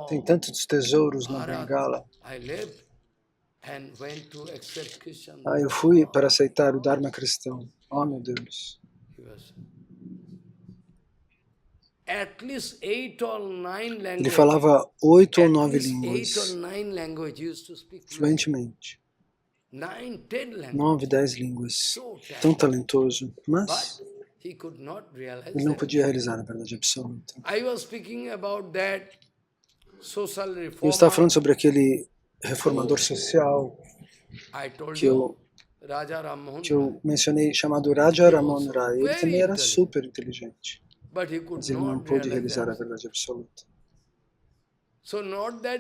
Tem tantos tesouros na Bengala. Eu fui para aceitar o Dharma cristão. Oh, meu Deus. Ele falava 8 ou 9 línguas fluentemente. 9, 10 línguas. Tão talentoso, mas ele não podia realizar a verdade absoluta. Eu estava falando sobre aquele reformador social que eu mencionei, chamado Raja Ramon Rai. Ele também era super inteligente, mas ele não pôde realizar a verdade absoluta.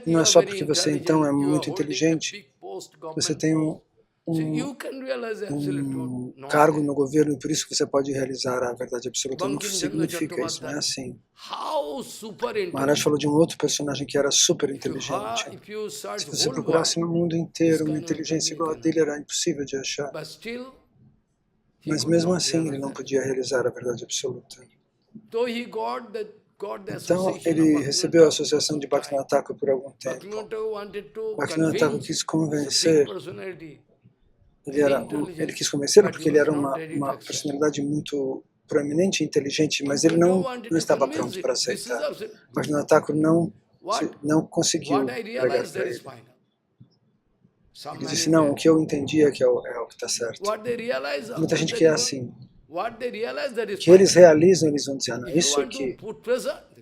Não é só porque você então é muito inteligente, você tem um cargo no governo e por isso você pode realizar a verdade absoluta. Não significa isso, não é assim. Maharaj falou de um outro personagem que era super inteligente. Se você procurasse no mundo inteiro uma inteligência igual a dele, era impossível de achar. Mas mesmo assim, ele não podia realizar a verdade absoluta. Então, ele recebeu a associação de Bhaktivinoda Thakur por algum tempo. Bhaktivinoda Thakur quis convencer. Ele quis convencê-lo porque ele era uma personalidade muito proeminente e inteligente, mas ele não estava pronto para aceitar. Bhaktivinoda Thakur não conseguiu pregar para ele. Ele disse, não, o que eu entendi é que é o que está certo. Muita gente que é assim. Que eles realizam, eles vão dizer, não, isso aqui,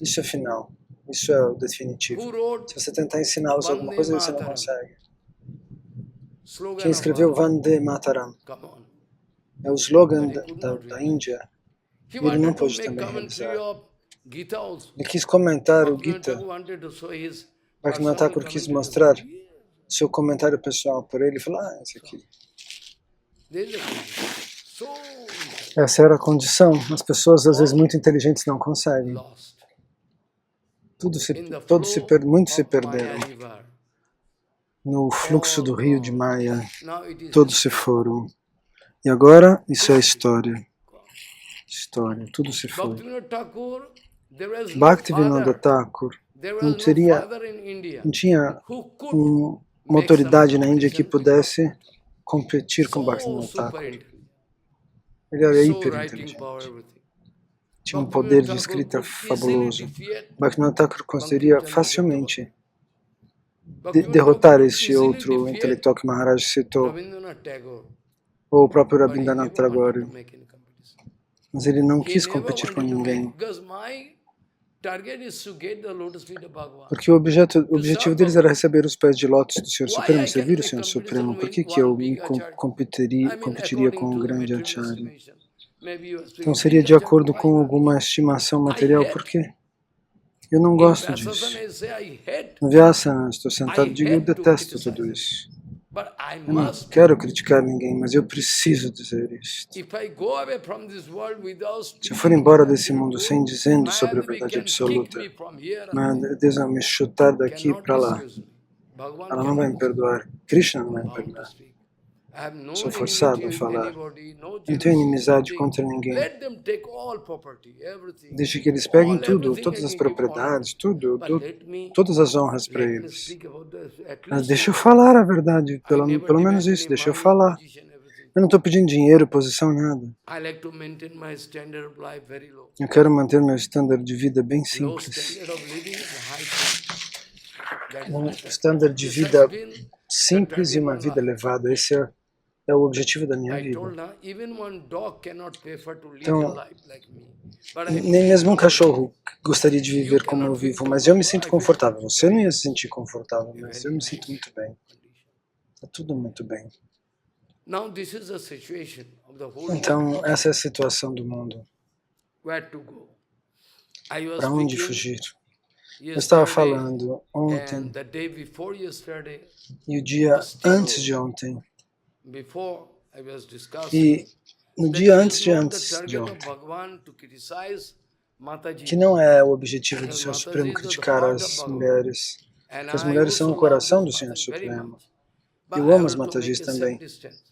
isso é final, isso é o definitivo. Se você tentar ensiná-los alguma coisa, você não consegue. quem escreveu Vande Mataram. Come on. É o slogan But he could da not realize. Índia. He E ele não wanted to pôde make também commentary realizar. of Gita also. Ele quis comentar o Bhaktivinoda Gita. Thakur wanted to show his Bhaktivinoda personal Thakur quis commentary. mostrar seu comentário pessoal por ele. Ele falou, esse aqui. There is a condition. So Essa era a condição. As pessoas, às vezes, muito inteligentes não conseguem. lost. Muitos se Maya perderam. river. No fluxo do rio de Maya, Now it is todos se foram. E agora, isso é história. História, tudo se foi. Bhaktivinoda Thakur, there was no Bhaktivinoda father. Thakur There was não no teria, father in India não tinha who could uma make autoridade some na Índia que competition with pudesse competir com so Bhaktivinoda super Thakur. intelligent. Ele era So hiper writing inteligente. power, everything. Tinha um poder de Bhaktivinoda Thakur escrita could easily fabuloso. defeat Bhaktivinoda Thakur conseguiria Bankim Chandra facilmente Bhaktivinoda derrotar Thakur este could easily outro defeat intelectual que Maharaj citou, Rabindranath Tagore, ou o próprio but he Rabindranath never wanted Tagore, to make any competition. mas ele não He quis never competir com wanted to make, ninguém. because my target is to get the lotus feet of Bhagavan. Porque o objetivo deles era receber os pés de lótus do Senhor Why Supremo, I can servir o make Senhor competition Supremo. Por with que eu one me big acharya? competiria According com um to the grande material acharya? estimation. Maybe you are Então speaking seria big de acharya, acordo why com not? alguma estimação material. hate. Por quê? Eu não In gosto Vyasasana disso. I say I hate, No Vyasana, estou sentado e I digo, eu hate to detesto criticize tudo it. isso. But I Eu não must. quero criticar ninguém, mas eu preciso dizer isto. If I go away from this world without Se eu speaking for embora about desse mundo sem dizendo sobre a Mayadevi verdade can kick absoluta, me from here and mas Deus vai me chutar daqui cannot para lá. excuse me. Bhagavan Ela não vai cannot me excuse perdoar. Krishna não vai me. me Bound to perdoar. speak. I have no Sou forçado enmity a with falar. anybody, no Não tenho jealousy, inimizade nothing. contra ninguém. Let them take all property, everything. Deixe que eles peguem All, tudo, everything todas I as can give honor. propriedades, tudo. Eu But dou let me todas as honras para Let me eles. speak about this. At Mas least deixa eu you falar a verdade, I pelo never menos demand isso, any deixa eu money, falar. position, everything. Eu não estou pedindo dinheiro, posição, nada. I like to maintain my standard of life very low. Eu quero manter meu standard de vida bem Low simples. standard of living is high standard. That is Um my standard. standard de This vida has been the simples e target uma of vida life. elevada. Esse é o objetivo da minha I vida. told her, even one dog cannot prefer to lead Então, a life like me. But I nem mesmo um told her, cachorro gostaria de you viver como eu cannot feel vivo, mas eu me sinto comfortable. I feel confortável. Você não ia se sentir confortável, mas very eu me nice sinto muito bem. condition. Está tudo muito bem. Now this is the situation of the whole Então, world. essa é a situação do mundo. Where to go? I was Para onde speaking fugir? Eu estava yesterday falando ontem and the day before yesterday, e o dia but still antes de ontem. before I was discussing E no that dia it antes is de not the antes de target of ontem. Bhagavan to criticize Mataji. Que não é o objetivo do Because Senhor Mataji Supremo is the criticar heart of as Bhagavan. mulheres. And Porque as I mulheres são also o love coração do this Senhor Mataji very Supremo. much. But Eu I amo as have to Matajis make a safe também. distance.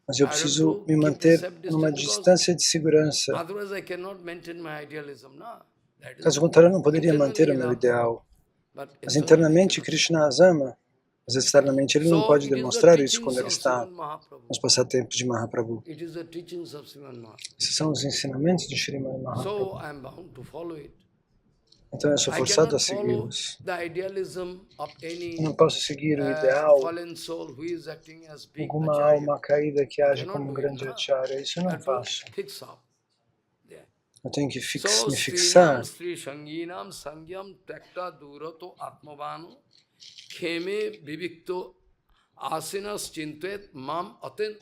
Mas eu I have preciso to me keep a manter safe numa distance because distância de segurança. otherwise I cannot maintain my idealism. No, that is Caso contrário, eu não poderia internally manter o he meu loves, ideal. but Mas externally he internamente cannot. Krishna as ama. Mas externamente ele não So pode it is the demonstrar isso teachings quando ele of está Sriman Mahaprabhu. nos passatempos de Mahaprabhu. It is the teachings of Sriman Mahaprabhu. Esses são os ensinamentos de Srimad Mahaprabhu. So I am bound to follow it. Então eu sou I forçado a cannot follow segui-los. the idealism of Eu any não posso seguir o ideal fallen soul who is acting as big alguma acharya. alma caída que I age cannot como um do it, grande no? acharya. Isso eu I não have to faço. fix up there. Eu tenho que So me Srinam fixar. Sri Shanginam Sangyam Takta Durato Atmavanu Kheme Vivikto Asinas Chintuet Mam Atin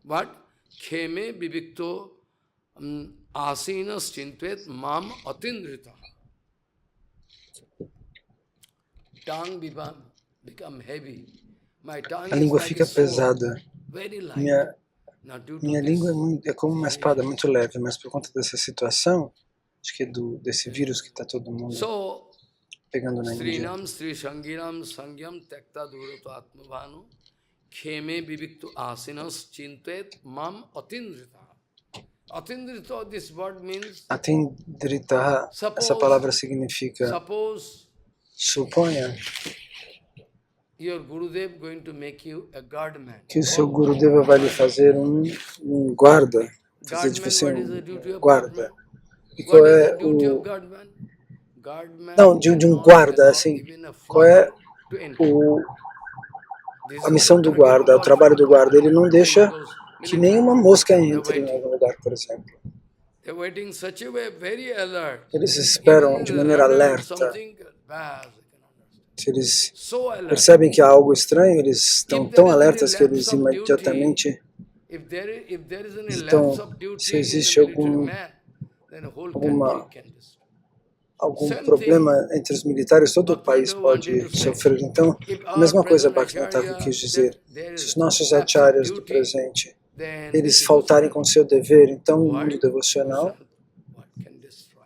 what? Kheme Vivikto Asinas Chintuet Mam Atindrita. Tongue become heavy. My tongue A is língua like fica a sword, pesada. very light. Minha, Now due to minha this língua é como uma espada muito leve, mas por conta dessa situação, acho que é desse vírus que está todo mundo So, pegando na Índia. Srinam Sri Shangiram Sangyam Takta Durato Atmavanu Kheme Viviktu Asinas Chintuet Mam Atindrita. Atindrita, this word means Atindrita, essa palavra significa, suppose suponha your Gurudev going to make you a guardman. que o seu Gurudeva vai lhe fazer um guarda, fazer de você Guardman, what is the duty of guarda. guardman? E qual What is é the duty of o... guardman? Guardman Não, de um cannot guarda, allow assim, even a qual é fly to enter. This a is missão the do target of guarda, o all trabalho do guarda. Ele não deixa those que military. nenhuma mosca They're entre em waiting. algum lugar, por exemplo. They're waiting such a way, very alert. Eles esperam Even de the maneira runner or alerta. something, bad, they can understand. Se eles so alert. percebem que há algo estranho, eles estão tão alertas que eles imediatamente If there is any estão, lapse of duty se in existe the military man, then a whole alguma country can destroy. algum Same problema entre os militares, todo o país Bhaktivinoda wanted pode to say, sofrer. Então, if a our mesma coisa present Bhaktivinoda Thakur acharya, quis dizer. that there Se is os nossos lapse of acharyas do duty, presente, then eles the faltarem com seu dever, então o mundo devocional what can destroy?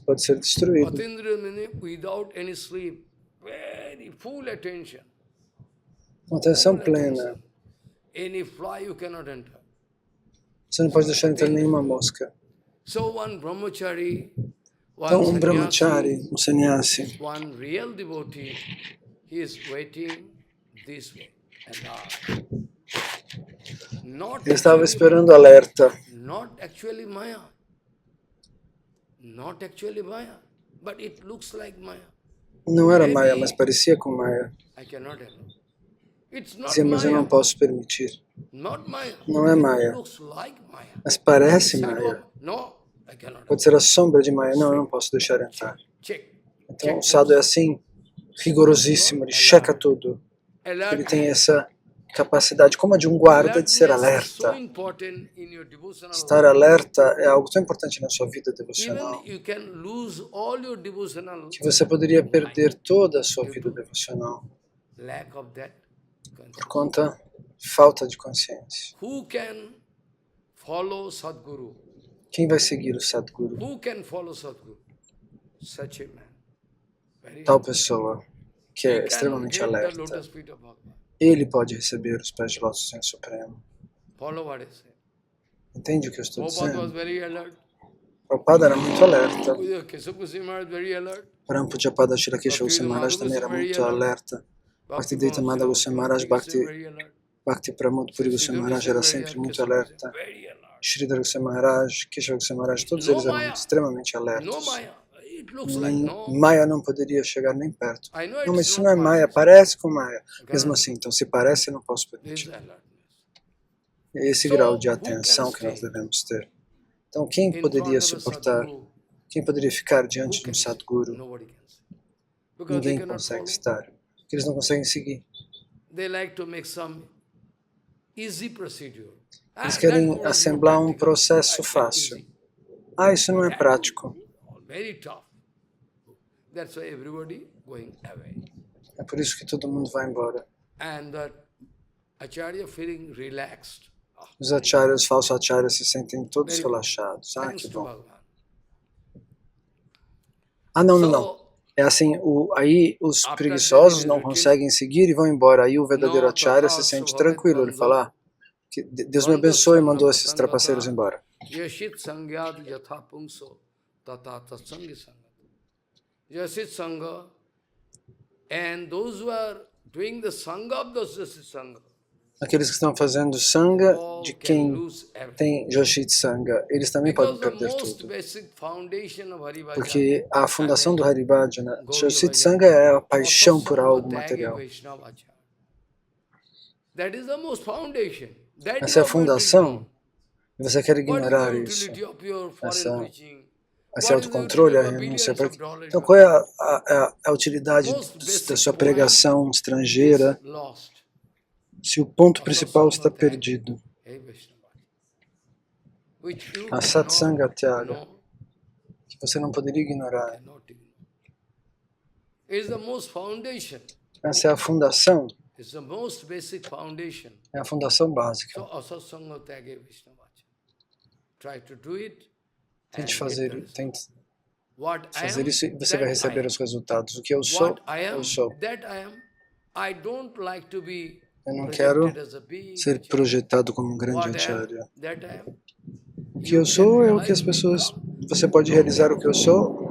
pode ser destruído. Atindriya means without any sleep, very full attention. Atenção Full plena. attention. Any fly you cannot enter. Você não pode deixar entrar nenhuma mosca. So one brahmachari, Então, one brahmachari, sannyasi, one real devotee, he is waiting this way and not ele estava actually, esperando alerta. not actually Maya, not actually Maya, but it looks like Maya. Não era Maya, mas parecia com Maya. I cannot allow. It's not Dizia, mas eu não Maya, posso permitir. not Maya. Não é Maya, It looks like Maya. mas parece Shadow Maya. of- No, I cannot. Pode ser a sombra de Maya. Não, eu não posso deixar entrar. Check. Então, o sadhu é assim, rigorosíssimo, ele checa tudo. Ele tem essa capacidade, como a de um guarda, de ser Alertness is so alerta. important in your devotional Estar life. alerta é algo tão importante na sua vida devocional, Even you can lose all your devotional que você poderia perder toda a sua vida devocional lack of that. por conta de falta de consciência. Who can follow Sadguru? Quem vai seguir o Sadguru? Who can follow Sadguru? Such a man. Very Tal pessoa que é He can extremamente get the alerta. lotus feet of Bhagavan. Ele pode receber os pés de lótus do Senhor Supremo. Follow what I say. Entende o que eu estou Prabhupada was dizendo? very alert. Prabhupada era muito alerta. Keshav Goswami Maharaj very alert. Parampujapada Shirakesha Goswami Maharaj também era muito alerta. Bhaktivedanta Madhava Goswami Maharaj, Bhakti Pramod Puri Goswami Maharaj era sempre muito alerta. Very alert. Sridhar Goswami Maharaj, Keshav Goswami Maharaj, todos eles eram extremamente No alertos. Maya. It looks like no. Maya não poderia chegar nem perto. I know Não, mas it's isso not não é Maya, Maya. parece com Maya. Mesmo assim, então se parece, eu não posso This permitir. alertness. É esse grau de atenção que nós devemos ter. Então, quem poderia suportar, quem poderia ficar diante de um Sadguru? Nobody can say. Because they Ninguém cannot consegue follow. estar, porque eles não conseguem seguir. They like to make some easy procedure. Eles That querem one is assemblar not um practical. processo I say fácil. easy. Ah, isso não é prático. Very tough. That's why everybody going away. É por isso que todo mundo vai embora. And the Acharya feeling relaxed. Ah, Os acharyas, os falsos acharyas se sentem todos very good. relaxados. Ah, Thanks que to bom. Bhagavan. Ah, não, não, não. So, É assim, aí os preguiçosos não conseguem seguir e vão embora. Aí o verdadeiro acharya se sente tranquilo. Ele fala, ah, que Deus me abençoe e mandou esses trapaceiros embora. Yashit sangyat yatha pungso tata tatsangi sangat. Yashit sangha, and those who are doing the sangha of those Yashit sangha, Aqueles que estão fazendo sanga all de can quem lose everything. tem Joshit Sangha, eles também podem Because the perder most tudo. basic foundation of Haribhajan, Porque a fundação do Haribhajana, Joshit Sangha é a paixão por algo material. That is the most foundation. That Essa é a you are going to fundação. ignore. E você quer What is the ignorar isso. utility of your Essa- foreign preaching? Esse What is the autocontrole, a utility of renúncia. billions of Pra... dollars? Então, qual é a utilidade Most basic da sua point pregação estrangeira is lost. se o ponto principal está perdido? Hey, Vaishnava. Which you A Satsanga Tyaga, cannot que você não poderia ignorar. ignore. It is the most foundation. Essa é a fundação, It's the most basic foundation. é a fundação básica. So asatsanga tyage Vaishnava. Try to do it. Tente and fazer, get the result. tente What I fazer am, isso e você that vai I receber am. os resultados. O que eu sou, What I am, eu sou. that I am. I don't like to be Eu não quero projected as a big ser acharya. projetado como um grande What I am, acharya. that I am. O que eu sou é o que as pessoas... Você pode realizar o que eu sou,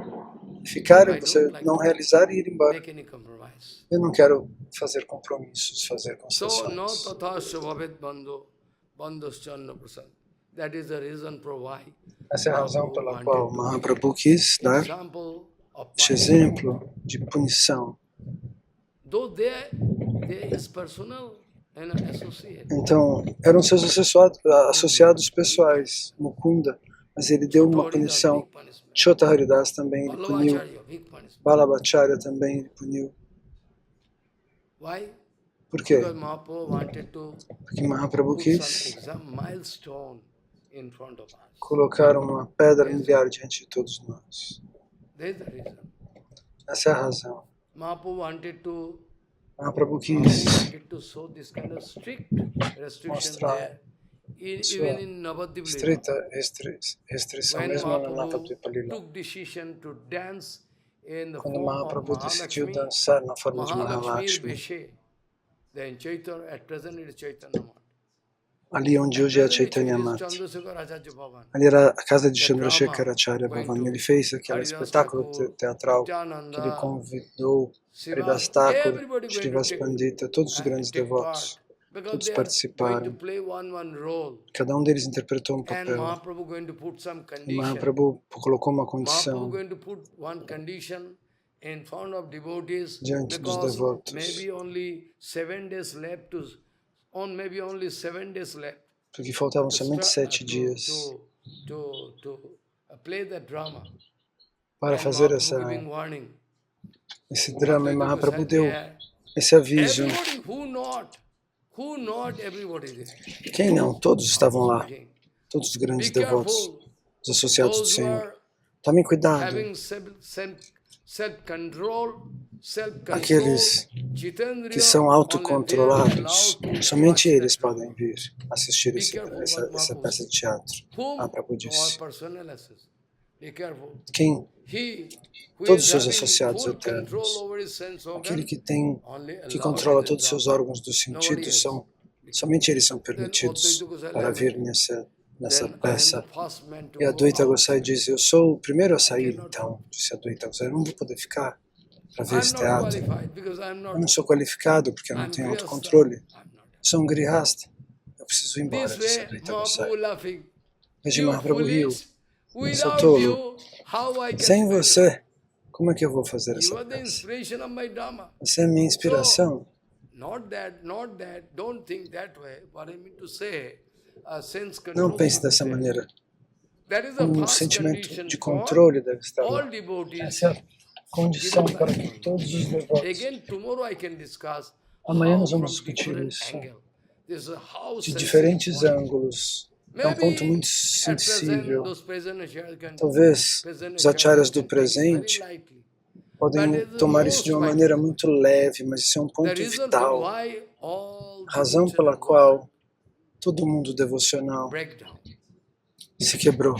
ficar, e você não realizar e ir embora. Make any compromise. Eu não quero fazer compromissos, fazer So no concessões. tatha shabhavet bandho bandhascha prasad. That is the reason for why Essa é a razão pela wanted qual to Mahaprabhu quis dar example of este punishment. exemplo de punição. Though they is personal and associate. Então, eram seus associados pessoais, Mukunda, mas ele deu uma What is the punição. big punishment? Chota Haridas também ele puniu Vallabhacharya, big punishment. Balabhacharya também ele puniu. Why? Por quê? Because Mahaprabhu wanted to Porque Mahaprabhu put quis some exam milestone in front of us. colocar uma pedra miliar diante de todos nós. There is the reason. Essa é a razão. Mahaprabhu wanted to show this kind of strict restriction there. Even in Navadvip Lila. Estrita restrição When mesmo na Mahaprabhu Navadvipa Lila. took decision to dance in the Quando form of Mahaprabhu decidiu Mahalakshmi, dançar na forma de Mahalakshmi Mahalakshmi, Veshe, then Chaitanya, at present it is Chaitanya Math. ali onde hoje é a Chaitanya Math. Ali era a casa de Chandrasekhara Bhavan. Ele fez aquele espetáculo teatral que ele convidou Haridas Thakur, Srivas Pandita, todos os grandes devotos. Todos participaram. Cada um deles interpretou um papel. E Mahaprabhu colocou uma condição diante dos devotos. Porque faltavam somente 7 dias para fazer esse drama. E Mahaprabhu deu esse aviso. Quem não? Todos estavam lá. Todos os grandes devotos, os associados do Senhor. Tomem cuidado. Aqueles que são autocontrolados, somente eles podem vir assistir essa peça de teatro. Mahaprabhu disse. Quem? Todos os seus associados eternos, aquele que controla todos os seus órgãos dos sentidos, somente eles são permitidos para vir nessa peça. E Advaita Gosai diz, eu sou o primeiro a sair, então, disse Advaita Gosai, eu não vou poder ficar para ver esse teatro. Eu não sou qualificado porque eu não tenho autocontrole. Sou um grihasta. Eu preciso ir embora, disse Advaita Gosai. Veja, Mahaprabhu riu. Eu sou tolo. Sem você, como é que eu vou fazer essa peça? Você é a minha inspiração. Não pense dessa maneira. Um sentimento de controle deve estar lá. Essa é a condição para que todos os devotos... Amanhã nós vamos discutir isso de diferentes ângulos. É um ponto muito sensível. Talvez os acharyas do presente podem tomar isso de uma maneira muito leve, mas isso é um ponto vital. A razão pela qual todo mundo devocional se quebrou.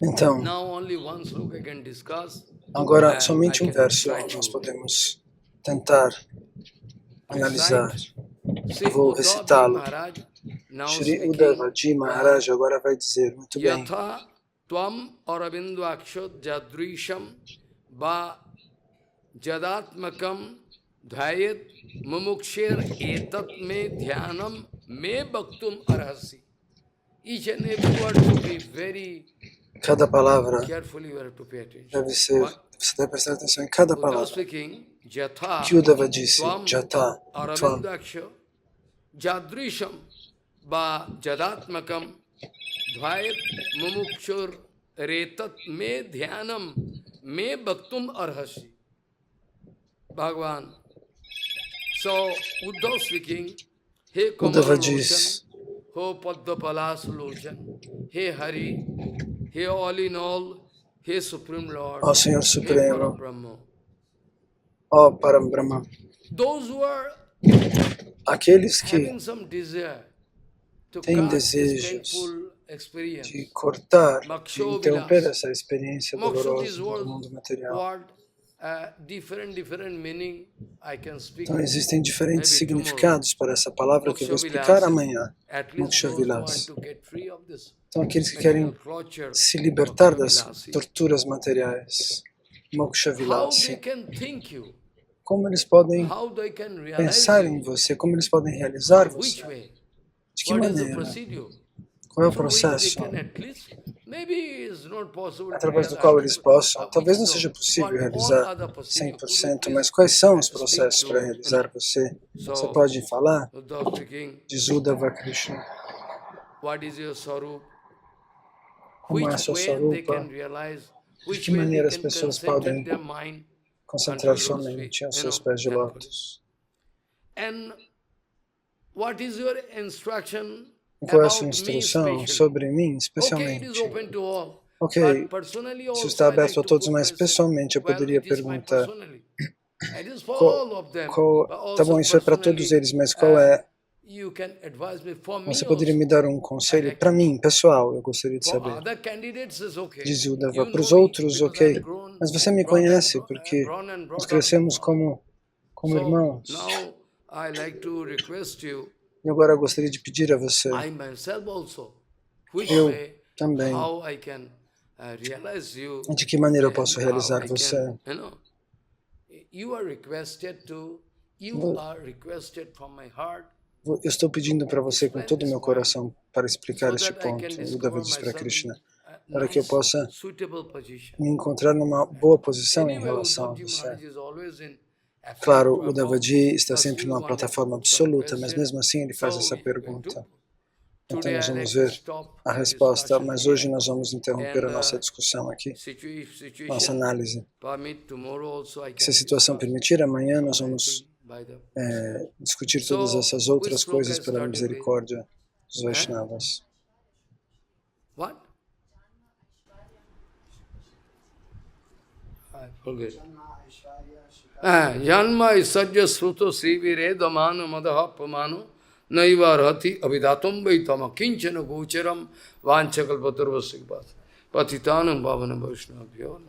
Então, agora somente um verso nós podemos tentar analisar. Vou recitá-lo. Shri Uddhavaji Maharaj agora vai dizer, muito bem. Tvam aravindu akshot jadrisham va jadatmakam dhayet mumuksher etat me dhyanam me bhaktum arhasi. Each and every word should be very cada palavra carefully, you have to pay attention. Deve ser, você deve prestar atenção em cada palavra. Que Uddhava disse, Jata, Tvam, Jadrisham va jadatmakam dhayet mumukshur retat me dhyanam me bhaktum arhasi. Bhagavan. So, Uddhava speaking, He Uddhava Kamalochan, diz, Ho Padmapalas Lochan, He Hari, He all in all, He Supreme Lord, ó Senhor He Supremo, Parabrahma. ó Parabrahma, Those who are aqueles que having some desire to têm cut this desejos painful experience, de cortar, de Moksho interromper Vilas. essa experiência Moksha dolorosa is do mundo material. word, different meaning I can speak. Então existem diferentes Maybe tomorrow. significados para essa palavra que eu vou Moksha explicar Vilas, amanhã. At least Moksha those who Vilas. want to get free of this Então aqueles que querem material torture, se libertar Moksha das Vilasi. torturas materiais. Moksha How they Vilasi. can think you, Como eles podem how they can realize pensar em you, você, como eles podem realizar which você. way, De que what is the maneira? procedure, Qual é o through which they processo can at least, maybe it's not possible to através do realize, qual eles possam? which Talvez não so, seja possível what all realizar other procedure, could you 100%, please mas quais são os speak processos to, para realizar você? So, Você pode falar? Uddhava speaking, Diz Uddhava Krishna. what is your sarup? Como é a Which sua way they sarupa? can realize De que maneira as pessoas podem concentrar sua mente aos seus pés de lótus? E qual é a sua instrução sobre mim, especialmente? Ok, isso está aberto a todos, mas pessoalmente eu poderia perguntar, tá bom, isso é para todos eles, mas qual é? Você poderia me dar um conselho? Para mim, pessoal, eu gostaria de saber. Diz Uddhava. Para os outros, ok, mas você me conhece porque nós crescemos como irmãos. E agora eu gostaria de pedir a você, eu também, de que maneira eu posso realizar você? Eu estou pedindo para você com todo o meu coração para explicar este ponto. Uddhava diz para Krishna, para que eu possa me encontrar numa boa posição em relação a você. Claro, o Uddhavaji está sempre numa plataforma absoluta, mas mesmo assim ele faz essa pergunta. Então nós vamos ver a resposta, mas hoje nós vamos interromper a nossa discussão aqui, nossa análise. Se a situação permitir, amanhã nós vamos discutir todas essas outras coisas pela misericórdia dos Vaishnavas. Janma isajya sruto sivire damano madaha pamano naiva rati avidatam vaitama kinchana gocharam vanchakalpatarvasik patitanam bhavana vaishnavyo.